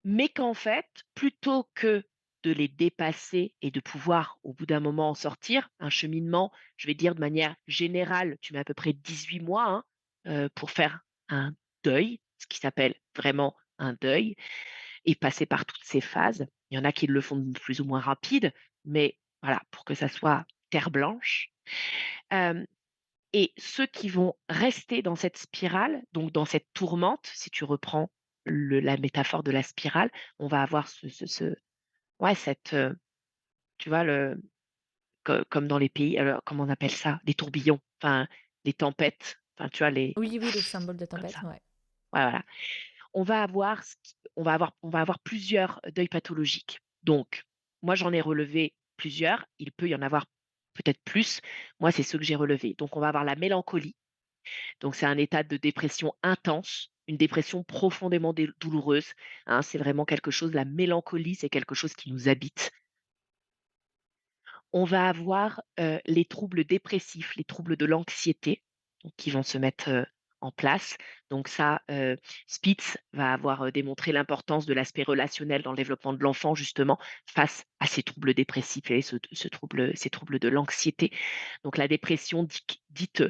mais qu'en fait, plutôt que de les dépasser et de pouvoir au bout d'un moment en sortir, un cheminement, je vais dire de manière générale, tu mets à peu près 18 mois, hein, pour faire un deuil, ce qui s'appelle vraiment un deuil et passer par toutes ces phases. Il y en a qui le font de plus ou moins rapide, mais voilà, pour que ça soit terre blanche. Hem Et ceux qui vont rester dans cette spirale, donc dans cette tourmente, si tu reprends la métaphore de la spirale, on va avoir ouais, cette, tu vois, comme dans les pays, alors comment on appelle ça? Les tourbillons, enfin, les tempêtes, enfin, tu vois, Oui, oui, le symbole de comme tempête, ça. ouais. Ouais, voilà. On va avoir plusieurs deuils pathologiques. Donc, moi, j'en ai relevé plusieurs. Il peut y en avoir peut-être plus. Moi, c'est ceux que j'ai relevés. Donc, on va avoir la mélancolie. Donc, c'est un état de dépression intense, une dépression profondément douloureuse, hein. C'est vraiment quelque chose, la mélancolie, c'est quelque chose qui nous habite. On va avoir, les troubles dépressifs, les troubles de l'anxiété, donc qui vont se mettre, en place. Donc ça, Spitz va avoir, démontré l'importance de l'aspect relationnel dans le développement de l'enfant justement face à ces troubles dépressifs et ces troubles de l'anxiété. Donc la dépression dite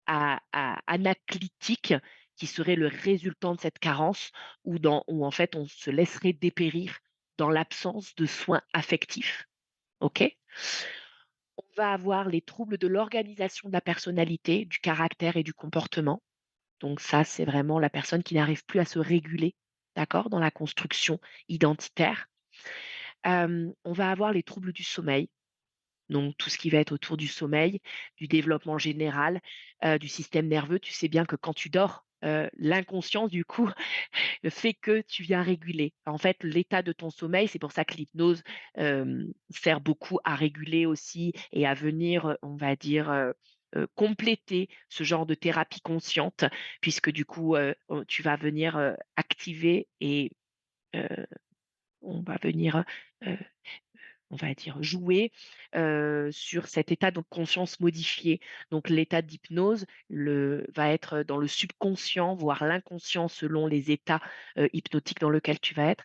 anaclytique, qui serait le résultant de cette carence où en fait on se laisserait dépérir dans l'absence de soins affectifs, OK? On va avoir les troubles de l'organisation de la personnalité, du caractère et du comportement. Donc ça, c'est vraiment la personne qui n'arrive plus à se réguler, d'accord, dans la construction identitaire. On va avoir les troubles du sommeil, donc tout ce qui va être autour du sommeil, du développement général, du système nerveux. Tu sais bien que quand tu dors, l'inconscient du coup fait que tu viens réguler. En fait, l'état de ton sommeil, c'est pour ça que l'hypnose, sert beaucoup à réguler aussi et à venir, on va dire, compléter ce genre de thérapie consciente puisque du coup, tu vas venir, activer et heu, on va venir, heu on va dire jouer, sur cet état de conscience modifié. Donc l'état d'hypnose va être dans le subconscient, voire l'inconscient selon les états, hypnotiques dans lequel tu vas être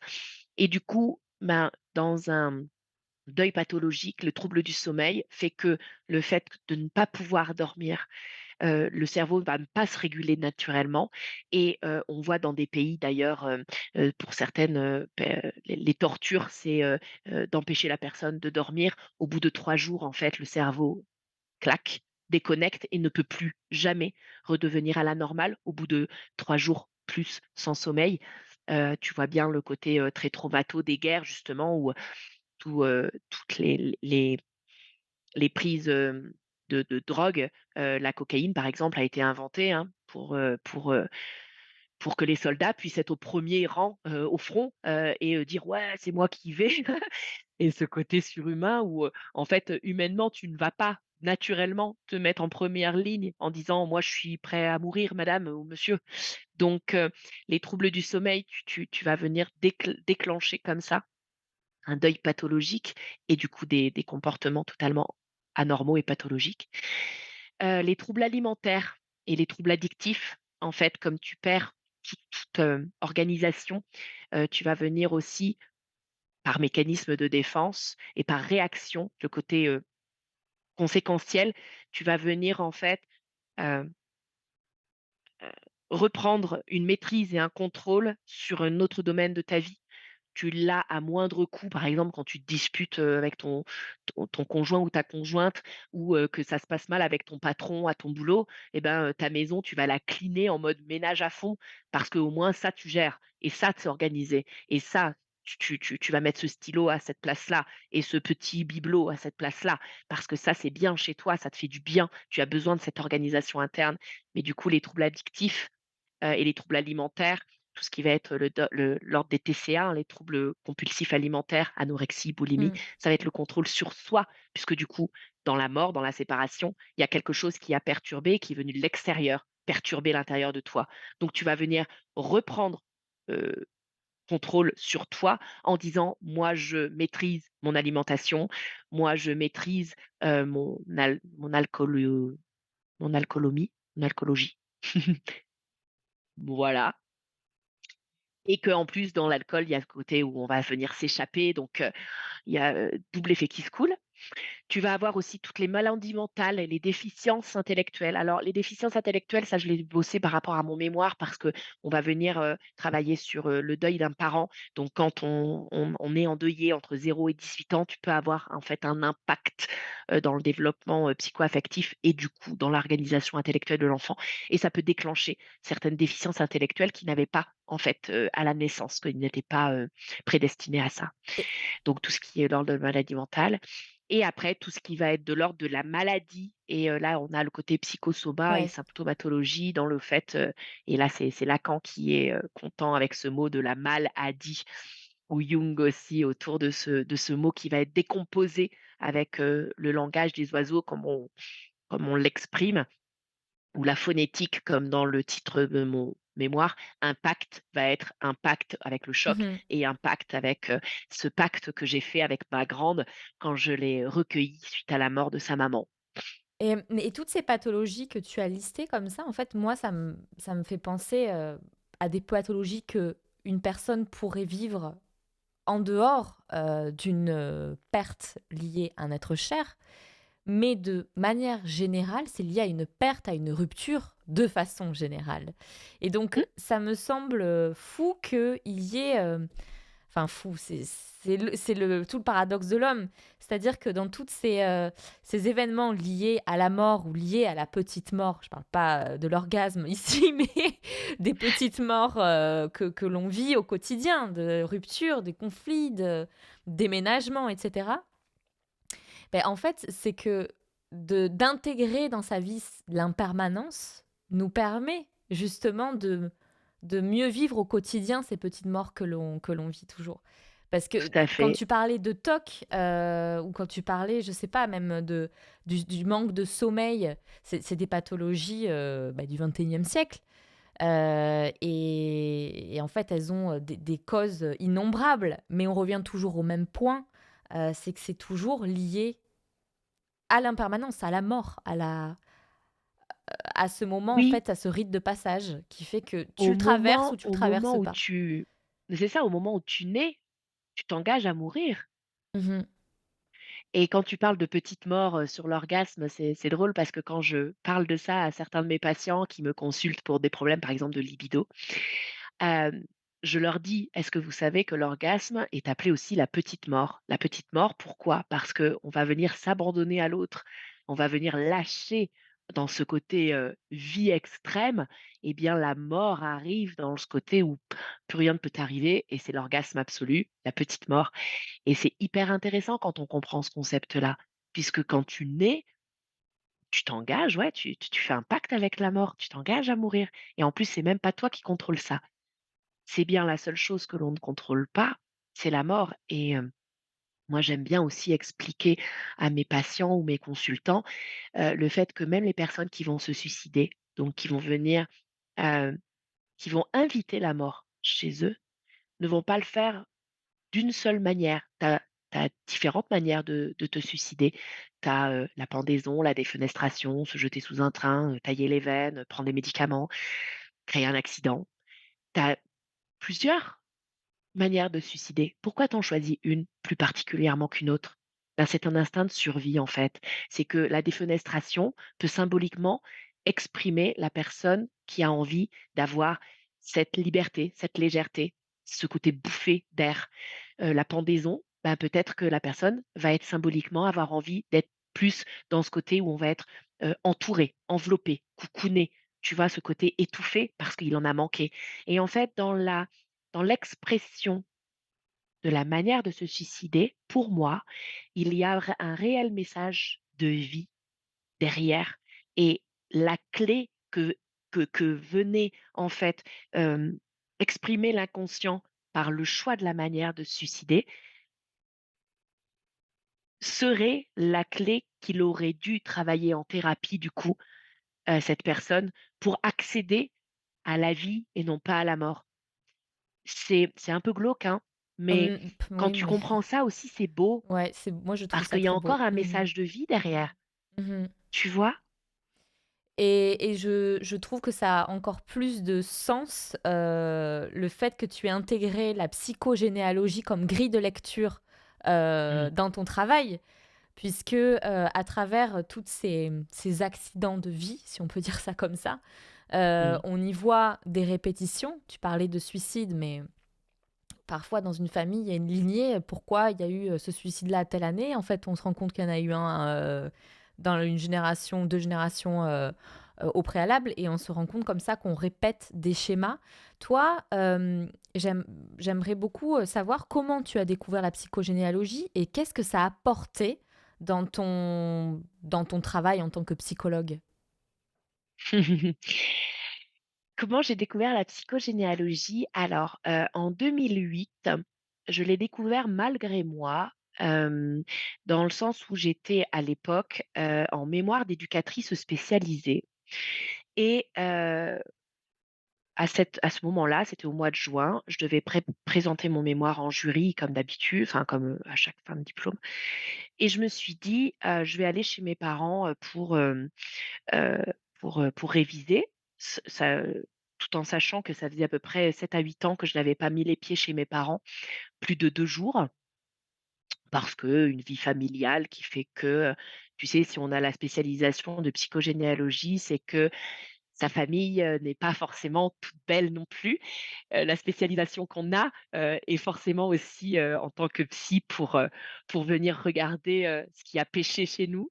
et du coup, ben, dans un deuil pathologique, le trouble du sommeil fait que le fait de ne pas pouvoir dormir, le cerveau va ne pas se réguler naturellement et on voit dans des pays d'ailleurs, pour certaines, les tortures, c'est, d'empêcher la personne de dormir. Au bout de 3 jours, en fait, le cerveau claque, déconnecte et ne peut plus jamais redevenir à la normale au bout de 3 jours plus sans sommeil. Tu vois bien le côté, très traumato des guerres justement où, toutes les prises, de drogue, la cocaïne par exemple a été inventée, hein, pour que les soldats puissent être au premier rang, au front, et dire: «Ouais, c'est moi qui y vais» et ce côté surhumain où, en fait, humainement, tu ne vas pas naturellement te mettre en première ligne en disant: «Moi, je suis prêt à mourir madame ou monsieur». Donc les troubles du sommeil, tu vas venir déclencher comme ça un deuil pathologique et du coup des comportements totalement anormaux et pathologiques. Les troubles alimentaires et les troubles addictifs, en fait, comme tu perds toute, organisation, tu vas venir aussi, par mécanisme de défense et par réaction, le côté, conséquentiel, tu vas venir en fait, heu reprendre une maîtrise et un contrôle sur un autre domaine de ta vie. Tu l'as à moindre coût, par exemple, quand tu te disputes, avec ton conjoint ou ta conjointe ou que ça se passe mal avec ton patron à ton boulot et ben, ta maison, tu vas la cleaner en mode ménage à fond parce qu'au moins ça, tu gères et ça, c'est organisé et ça, tu vas mettre ce stylo à cette place-là et ce petit bibelot à cette place-là parce que ça, c'est bien chez toi, ça te fait du bien. Tu as besoin de cette organisation interne. Mais du coup, les troubles addictifs, et les troubles alimentaires, tout ce qui va être l'ordre des TCA, hein, les troubles compulsifs alimentaires, anorexie, boulimie, Mmh. ça va être le contrôle sur soi, puisque du coup, dans la mort, dans la séparation, il y a quelque chose qui a perturbé, qui est venu de l'extérieur, perturber l'intérieur de toi. Donc tu vas venir reprendre, heu, contrôle sur toi en disant: «Moi, je maîtrise mon alimentation, moi, je maîtrise, mon mon alcoolomie, mon alcoologie». Voilà. Et qu'en plus dans l'alcool, il y a le côté où on va venir s'échapper donc il y a, double effet qui se coule. Tu vas avoir aussi toutes les maladies mentales et les déficiences intellectuelles. Alors les déficiences intellectuelles, ça je l'ai bossé par rapport à mon mémoire parce que on va venir, travailler sur, le deuil d'un parent. Donc quand on est endeuillé entre 0 et 18 ans, tu peux avoir en fait un impact, dans le développement, psycho-affectif et du coup dans l'organisation intellectuelle de l'enfant et ça peut déclencher certaines déficiences intellectuelles qui n'avaient pas en fait, à la naissance, qu'ils n'étaient pas, prédestinés à ça. Et Donc tout ce qui est l'ordre de maladie mentale et après tout ce qui va être de l'ordre de la maladie et là, on a le côté psychosoma et ouais. symptomatologie dans le fait, et là, c'est Lacan qui est, content avec ce mot de la maladie ou Jung aussi autour de ce mot qui va être décomposé avec, le langage des oiseaux comme on l'exprime ou la phonétique comme dans le titre de mon mémoire, impact va être impact avec le choc Mmh. et impact avec, ce pacte que j'ai fait avec ma grande quand je l'ai recueillie suite à la mort de sa maman. Mais toutes ces pathologies que tu as listées comme ça, en fait, moi, ça me fait penser, à des pathologies que une personne pourrait vivre en dehors, d'une, perte liée à un être cher. Mais de manière générale, c'est lié à une perte, à une rupture de façon générale. Et donc, Mmh, ça me semble fou qu'il y ait, enfin fou, tout le paradoxe de l'homme. C'est-à-dire que dans tous ces événements liés à la mort ou liés à la petite mort, je ne parle pas de l'orgasme ici, mais des petites morts que l'on vit au quotidien, de ruptures, des conflits, de déménagements, etc. Ben, en fait, c'est que d'intégrer dans sa vie l'impermanence nous permet justement de mieux vivre au quotidien ces petites morts que l'on vit toujours. Parce que tout à quand fait. tu parlais de TOC, ou quand tu parlais, je sais pas, même du manque de sommeil, c'est des pathologies du 21e siècle. Et en fait, elles ont des causes innombrables, mais on revient toujours au même point, c'est que c'est toujours lié à l'impermanence, à la mort, à ce moment, en Oui, fait, à ce rite de passage qui fait que tu le traverses ou tu le au traverses moment où pas. tu c'est ça, au moment où tu nais, tu t'engages à mourir. Mmh. Et quand tu parles de petites morts, sur l'orgasme, c'est drôle parce que quand je parle de ça à certains de mes patients qui me consultent pour des problèmes, par exemple, de libido, hem, je leur dis: «Est-ce que vous savez que l'orgasme est appelé aussi la petite mort?» La petite mort, pourquoi? Parce qu'on va venir s'abandonner à l'autre, on va venir lâcher dans ce côté, vie extrême, et bien la mort arrive dans ce côté où plus rien ne peut t'arriver et c'est l'orgasme absolu, la petite mort. Et c'est hyper intéressant quand on comprend ce concept-là, puisque quand tu nais, tu t'engages, ouais, tu fais un pacte avec la mort, tu t'engages à mourir et en plus, c'est même pas toi qui contrôle ça. C'est bien la seule chose que l'on ne contrôle pas, c'est la mort et moi, j'aime bien aussi expliquer à mes patients ou mes consultants, le fait que même les personnes qui vont se suicider, donc qui vont venir, heu, qui vont inviter la mort chez eux, ne vont pas le faire d'une seule manière. Tu as différentes manières de te suicider. Tu as, la pendaison, la défenestration, se jeter sous un train, tailler les veines, prendre des médicaments, créer un accident. Tu as plusieurs manières de se suicider. Pourquoi t'en choisis une plus particulièrement qu'une autre? Ben, c'est un instinct de survie, en fait. C'est que la défenestration peut symboliquement exprimer la personne qui a envie d'avoir cette liberté, cette légèreté, ce côté bouffé d'air. La pendaison, ben, peut-être que la personne va être symboliquement avoir envie d'être plus dans ce côté où on va être, entouré, enveloppé, cocooné. Tu vois? Ce côté étouffé parce qu'il en a manqué et en fait, dans l'expression de la manière de se suicider, pour moi, il y a un réel message de vie derrière et la clé que venait en fait, exprimer l'inconscient par le choix de la manière de se suicider, serait la clé qu'il aurait dû travailler en thérapie du coup, cette personne, pour accéder à la vie et non pas à la mort. C'est un peu glauque, hein, mais quand Oui, tu mais comprends ça aussi, c'est beau ouais, moi, je trouve parce ça qu'il y a très beau. encore un Mmh. message de vie derrière, Mmh. tu vois? Et je trouve que ça a encore plus de sens, le fait que tu aies intégré la psychogénéalogie comme grille de lecture, Mmh. dans ton travail. Puisque, à travers toutes ces accidents de vie, si on peut dire ça comme ça, Mmh. on y voit des répétitions. Tu parlais de suicide, mais parfois dans une famille, il y a une lignée. Pourquoi il y a eu, ce suicide-là telle année? En fait, on se rend compte qu'il y en a eu un, dans une génération, 2 générations, au préalable et on se rend compte comme ça qu'on répète des schémas. Toi, j'aimerais beaucoup, savoir comment tu as découvert la psychogénéalogie et qu'est-ce que ça a apporté dans ton travail en tant que psychologue? Comment j'ai découvert la psychogénéalogie? Alors, en 2008, je l'ai découvert malgré moi, dans le sens où j'étais à l'époque, en mémoire d'éducatrice spécialisée et à ce moment-là, c'était au mois de juin, je devais présenter mon mémoire en jury comme d'habitude, enfin comme, à chaque fin de diplôme et je me suis dit: «Je vais aller chez mes parents, heu, pour réviser». Ça, tout en sachant que ça faisait à peu près 7 à 8 ans que je n'avais pas mis les pieds chez mes parents, plus de 2 jours, parce qu'une vie familiale qui fait que, tu sais, si on a la spécialisation de psychogénéalogie, c'est que sa famille, n'est pas forcément toute belle non plus. La spécialisation qu'on a, est forcément aussi, en tant que psy pour venir regarder, ce qui a péché chez nous.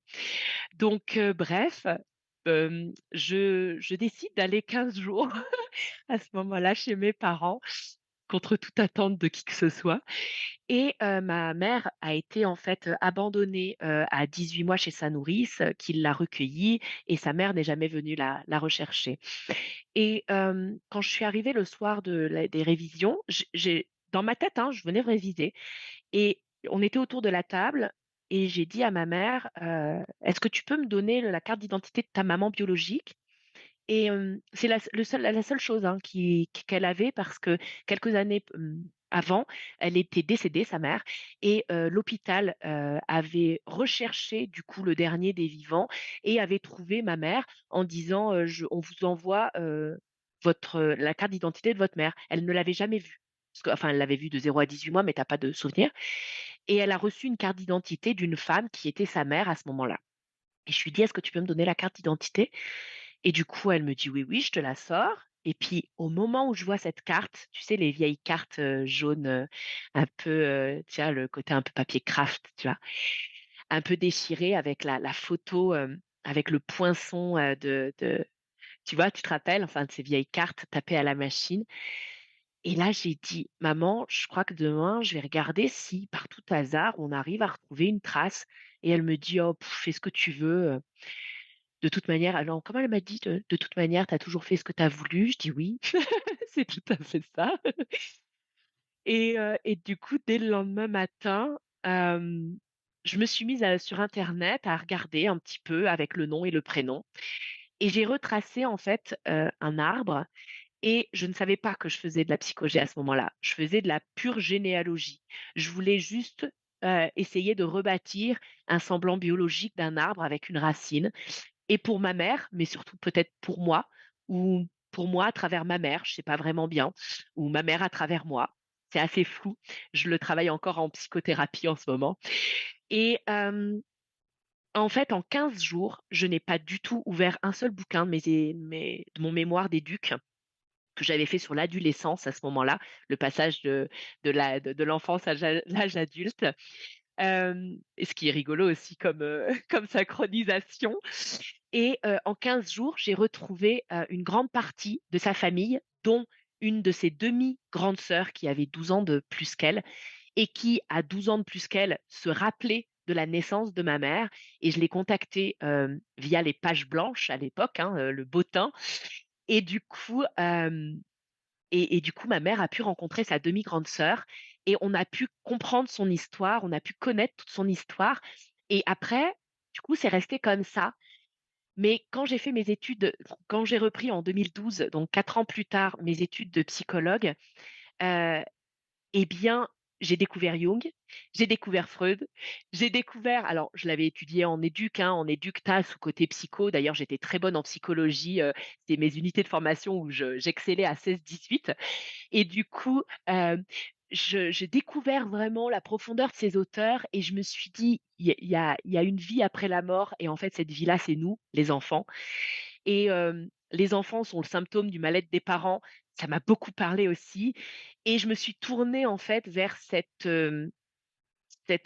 Donc bref, je décide d'aller 15 jours à ce moment-là chez mes parents, contre toute attente de qui que ce soit. Et ma mère a été en fait, abandonnée, à 18 mois chez sa nourrice, qui l'a recueillie et sa mère n'est jamais venue la rechercher. Et quand je suis arrivée le soir des révisions, j'ai dans ma tête, hein, je venais de réviser et on était autour de la table et j'ai dit à ma mère, «Est-ce que tu peux me donner la carte d'identité de ta maman biologique?» Et c'est la seule chose, hein, qu'elle avait parce que quelques années, avant, elle était décédée, sa mère et l'hôpital, avait recherché du coup le dernier des vivants et avait trouvé ma mère en disant, je «On vous envoie, la carte d'identité de votre mère». Elle ne l'avait jamais vue. Parce que enfin, elle l'avait vue de 0 à 18 mois, mais tu as pas de souvenir et elle a reçu une carte d'identité d'une femme qui était sa mère à ce moment-là et je lui dis: «Est-ce que tu peux me donner la carte d'identité?» Et du coup, elle me dit: «Oui, oui, je te la sors» et puis au moment où je vois cette carte, tu sais les vieilles cartes, jaunes, un peu, tu vois le côté un peu papier craft, tu vois? Un peu déchiré avec la photo, avec le poinçon, de tu vois, tu te rappelles? Enfin de ces vieilles cartes tapées à la machine et là j'ai dit: «Maman, je crois que demain je vais regarder si par tout hasard on arrive à retrouver une trace» et elle me dit: «Oh fais ce que tu veux, de toute manière», alors comment elle m'a dit? «De toute manière, tu as toujours fait ce que tu as voulu». Je dis: «Oui, c'est tout à fait ça» et du coup, dès le lendemain matin, je me suis mise sur internet à regarder un petit peu avec le nom et le prénom et j'ai retracé en fait, un arbre et je ne savais pas que je faisais de la psychologie à ce moment-là. Je faisais de la pure généalogie. Je voulais juste, essayer de rebâtir un semblant biologique d'un arbre avec une racine et pour ma mère, mais surtout peut-être pour moi ou pour moi à travers ma mère, je sais pas vraiment bien, ou ma mère à travers moi. C'est assez flou. Je le travaille encore en psychothérapie en ce moment et en fait, en 15 jours, je n'ai pas du tout ouvert un seul bouquin de mon mémoire d'éduc que j'avais fait sur l'adolescence à ce moment-là, le passage de l'enfance à l'âge adulte. Et ce qui est rigolo aussi comme, comme synchronisation et en 15 jours, j'ai retrouvé, une grande partie de sa famille, dont une de ses demi-grandes sœurs qui avait 12 ans de plus qu'elle et qui, à 12 ans de plus qu'elle, se rappelait de la naissance de ma mère et je l'ai contactée, via les pages blanches à l'époque, hein, le bottin et du coup, du coup, ma mère a pu rencontrer sa demi-grande sœur et on a pu comprendre son histoire, on a pu connaître toute son histoire et après, du coup, c'est resté comme ça. Mais quand j'ai repris en 2012, donc 4 ans plus tard, mes études de psychologue, heu eh bien, j'ai découvert Jung, j'ai découvert Freud, j'ai découvert alors je l'avais étudié en éduc, hein, en éductas sous côté psycho. D'ailleurs, j'étais très bonne en psychologie, c'était mes unités de formation où j'excellais à 16-18 et du coup, j'ai découvert vraiment la profondeur de ces auteurs et je me suis dit: «Il y a une vie après la mort et en fait, cette vie-là, c'est nous, les enfants» et les enfants sont le symptôme du mal-être des parents. Ça m'a beaucoup parlé aussi et je me suis tournée en fait vers cette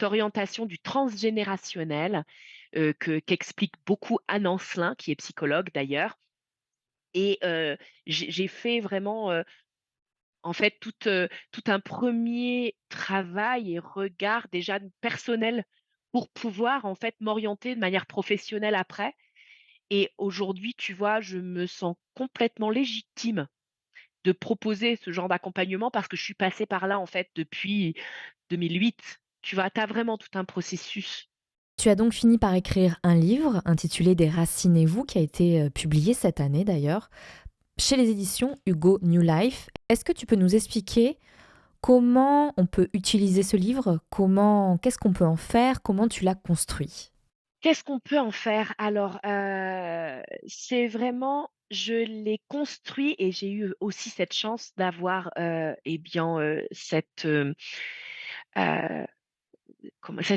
orientation du transgénérationnel, qu'explique beaucoup Anne Ancelin, qui est psychologue d'ailleurs et j'ai fait vraiment, en fait tout un premier travail et regard déjà personnel pour pouvoir en fait m'orienter de manière professionnelle après et aujourd'hui, tu vois, je me sens complètement légitime de proposer ce genre d'accompagnement parce que je suis passée par là, en fait, depuis 2008. Tu vois? Tu as vraiment tout un processus. Tu as donc fini par écrire un livre intitulé Déracinez-vous, qui a été publié cette année d'ailleurs, chez les éditions Hugo New Life. Est-ce que tu peux nous expliquer comment on peut utiliser ce livre? Qu'est-ce qu'on peut en faire? Comment tu l'as construit? Qu'est-ce qu'on peut en faire? Alors, c'est vraiment je l'ai construit et j'ai eu aussi cette chance d'avoir, eh bien, heu, cette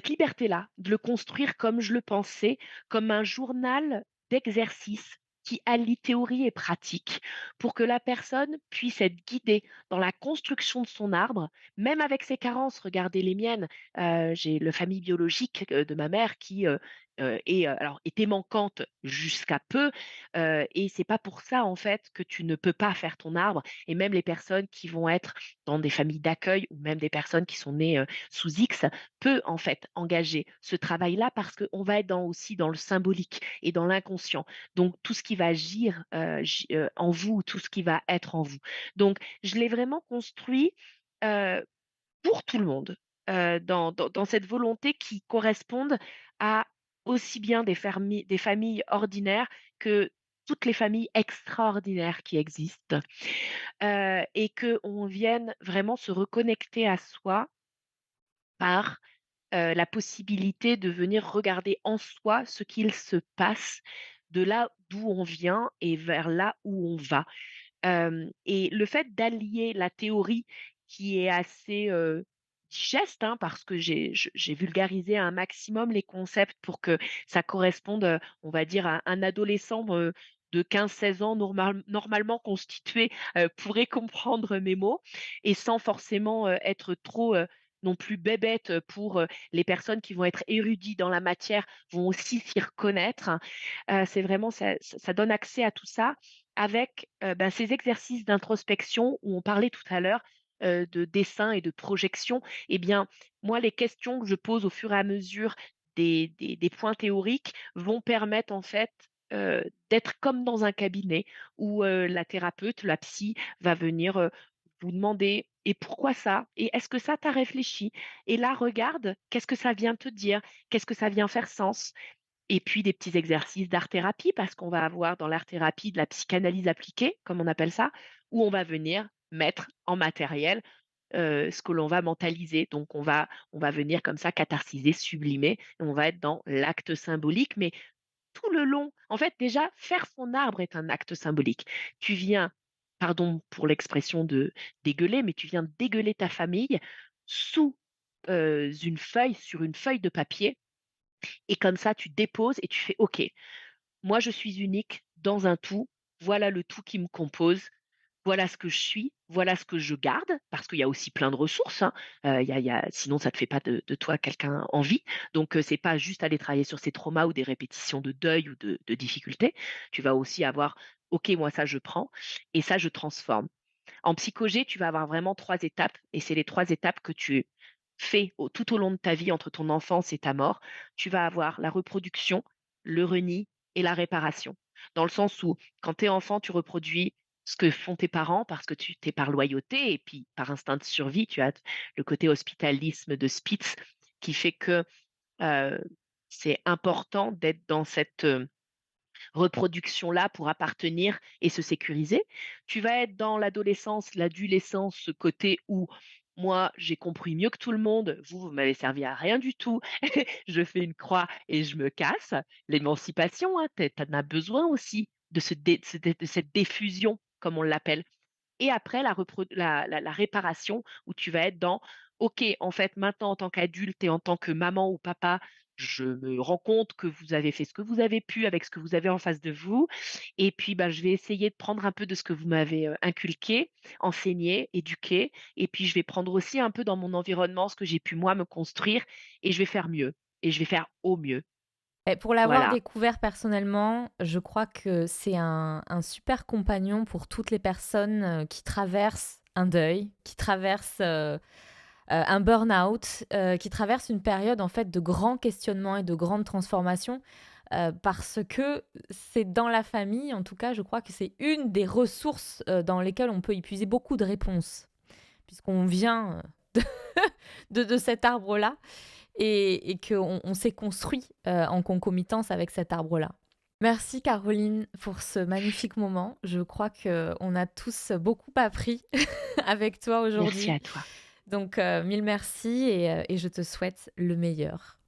liberté-là, de le construire comme je le pensais, comme un journal d'exercice qui allie théorie et pratique pour que la personne puisse être guidée dans la construction de son arbre, même avec ses carences. Regardez les miennes. J'ai le famille biologique de ma mère qui alors était manquante jusqu'à peu, et c'est pas pour ça en fait que tu ne peux pas faire ton arbre. Et même les personnes qui vont être dans des familles d'accueil ou même des personnes qui sont nées sous X peut en fait engager ce travail-là parce qu'on va être aussi dans le symbolique et dans l'inconscient. Donc tout ce qui va agir en vous, tout ce qui va être en vous. Donc je l'ai vraiment construit euh, pour tout le monde, dans cette volonté qui corresponde à aussi bien des familles ordinaires que toutes les familles extraordinaires qui existent, et qu'on vienne vraiment se reconnecter à soi par la possibilité de venir regarder en soi ce qu'il se passe de là d'où on vient et vers là où on va. Et le fait d'allier la théorie qui est assez, digeste, hein, parce que j'ai vulgarisé un maximum les concepts pour que ça corresponde, on va dire à un adolescent, de 15-16 ans normalement constitué, pourrait comprendre mes mots et sans forcément, être trop, non plus bébête, pour, les personnes qui vont être érudits dans la matière vont aussi s'y reconnaître. C'est vraiment ça donne accès à tout ça avec, ces exercices d'introspection où on parlait tout à l'heure, de dessin et de projection. Eh bien, moi, les questions que je pose au fur et à mesure des points théoriques vont permettre en fait, d'être comme dans un cabinet où, la thérapeute, la psy va venir, vous demander: «Et pourquoi ça? Et est-ce que ça tu réfléchi? Et là regarde, qu'est-ce que ça vient te dire? Qu'est-ce que ça vient faire sens?» Et puis des petits exercices d'art-thérapie, parce qu'on va avoir dans l'art-thérapie de la psychanalyse appliquée, comme on appelle ça, où on va venir mettre en matériel, ce que l'on va mentaliser. Donc on va venir comme ça catharsiser, sublimer, et on va être dans l'acte symbolique, mais tout le long en fait, déjà, faire son arbre est un acte symbolique. Tu viens, pardon pour l'expression de dégueuler, mais tu viens dégueuler ta famille sous, sur une feuille de papier et comme ça, tu déposes et tu fais: «OK, moi je suis unique dans un tout, voilà le tout qui me compose, voilà ce que je suis, voilà ce que je garde», parce qu'il y a aussi plein de ressources, hein. Il y a sinon ça ne te fait pas de toi quelqu'un en vie. Donc c'est pas juste aller travailler sur ses traumas ou des répétitions de deuil ou de difficultés. Tu vas aussi avoir: «OK, moi ça je prends et ça je transforme». En psychogé, tu vas avoir vraiment 3 étapes et c'est les 3 étapes que tu fais tout au long de ta vie entre ton enfance et ta mort. Tu vas avoir la reproduction, le reni et la réparation. Dans le sens où quand tu es enfant, tu reproduis ce que font tes parents parce que tu es par loyauté et puis par instinct de survie, tu as le côté hospitalisme de Spitz qui fait que, heu, c'est important d'être dans cette, reproduction-là pour appartenir et se sécuriser. Tu vas être dans l'adolescence, l'adolescence, ce côté où moi, j'ai compris mieux que tout le monde, vous m'avez servi à rien du tout, je fais une croix et je me casse. L'émancipation, hein, tu en as besoin aussi de, de cette diffusion, comme on l'appelle. Et après la réparation où tu vas être dans: «OK, en fait, maintenant en tant qu'adulte et en tant que maman ou papa, je me rends compte que vous avez fait ce que vous avez pu avec ce que vous avez en face de vous et puis, bah, je vais essayer de prendre un peu de ce que vous m'avez, inculqué, enseigné, éduqué et puis je vais prendre aussi un peu dans mon environnement ce que j'ai pu moi me construire et je vais faire mieux et je vais faire au mieux». Et pour l'avoir Voilà. découvert personnellement, je crois que c'est un super compagnon pour toutes les personnes qui traversent un deuil, qui traversent un burn-out, qui traversent une période en fait de grands questionnements et de grandes transformations, parce que c'est dans la famille, en tout cas, je crois que c'est une des ressources dans lesquelles on peut y puiser beaucoup de réponses, puisqu'on vient de cet arbre-là et qu'on on s'est construit en concomitance avec cet arbre-là. Merci Caroline pour ce magnifique moment. Je crois qu'on a tous beaucoup appris avec toi Merci aujourd'hui. à toi. Donc, mille merci et je te souhaite le meilleur.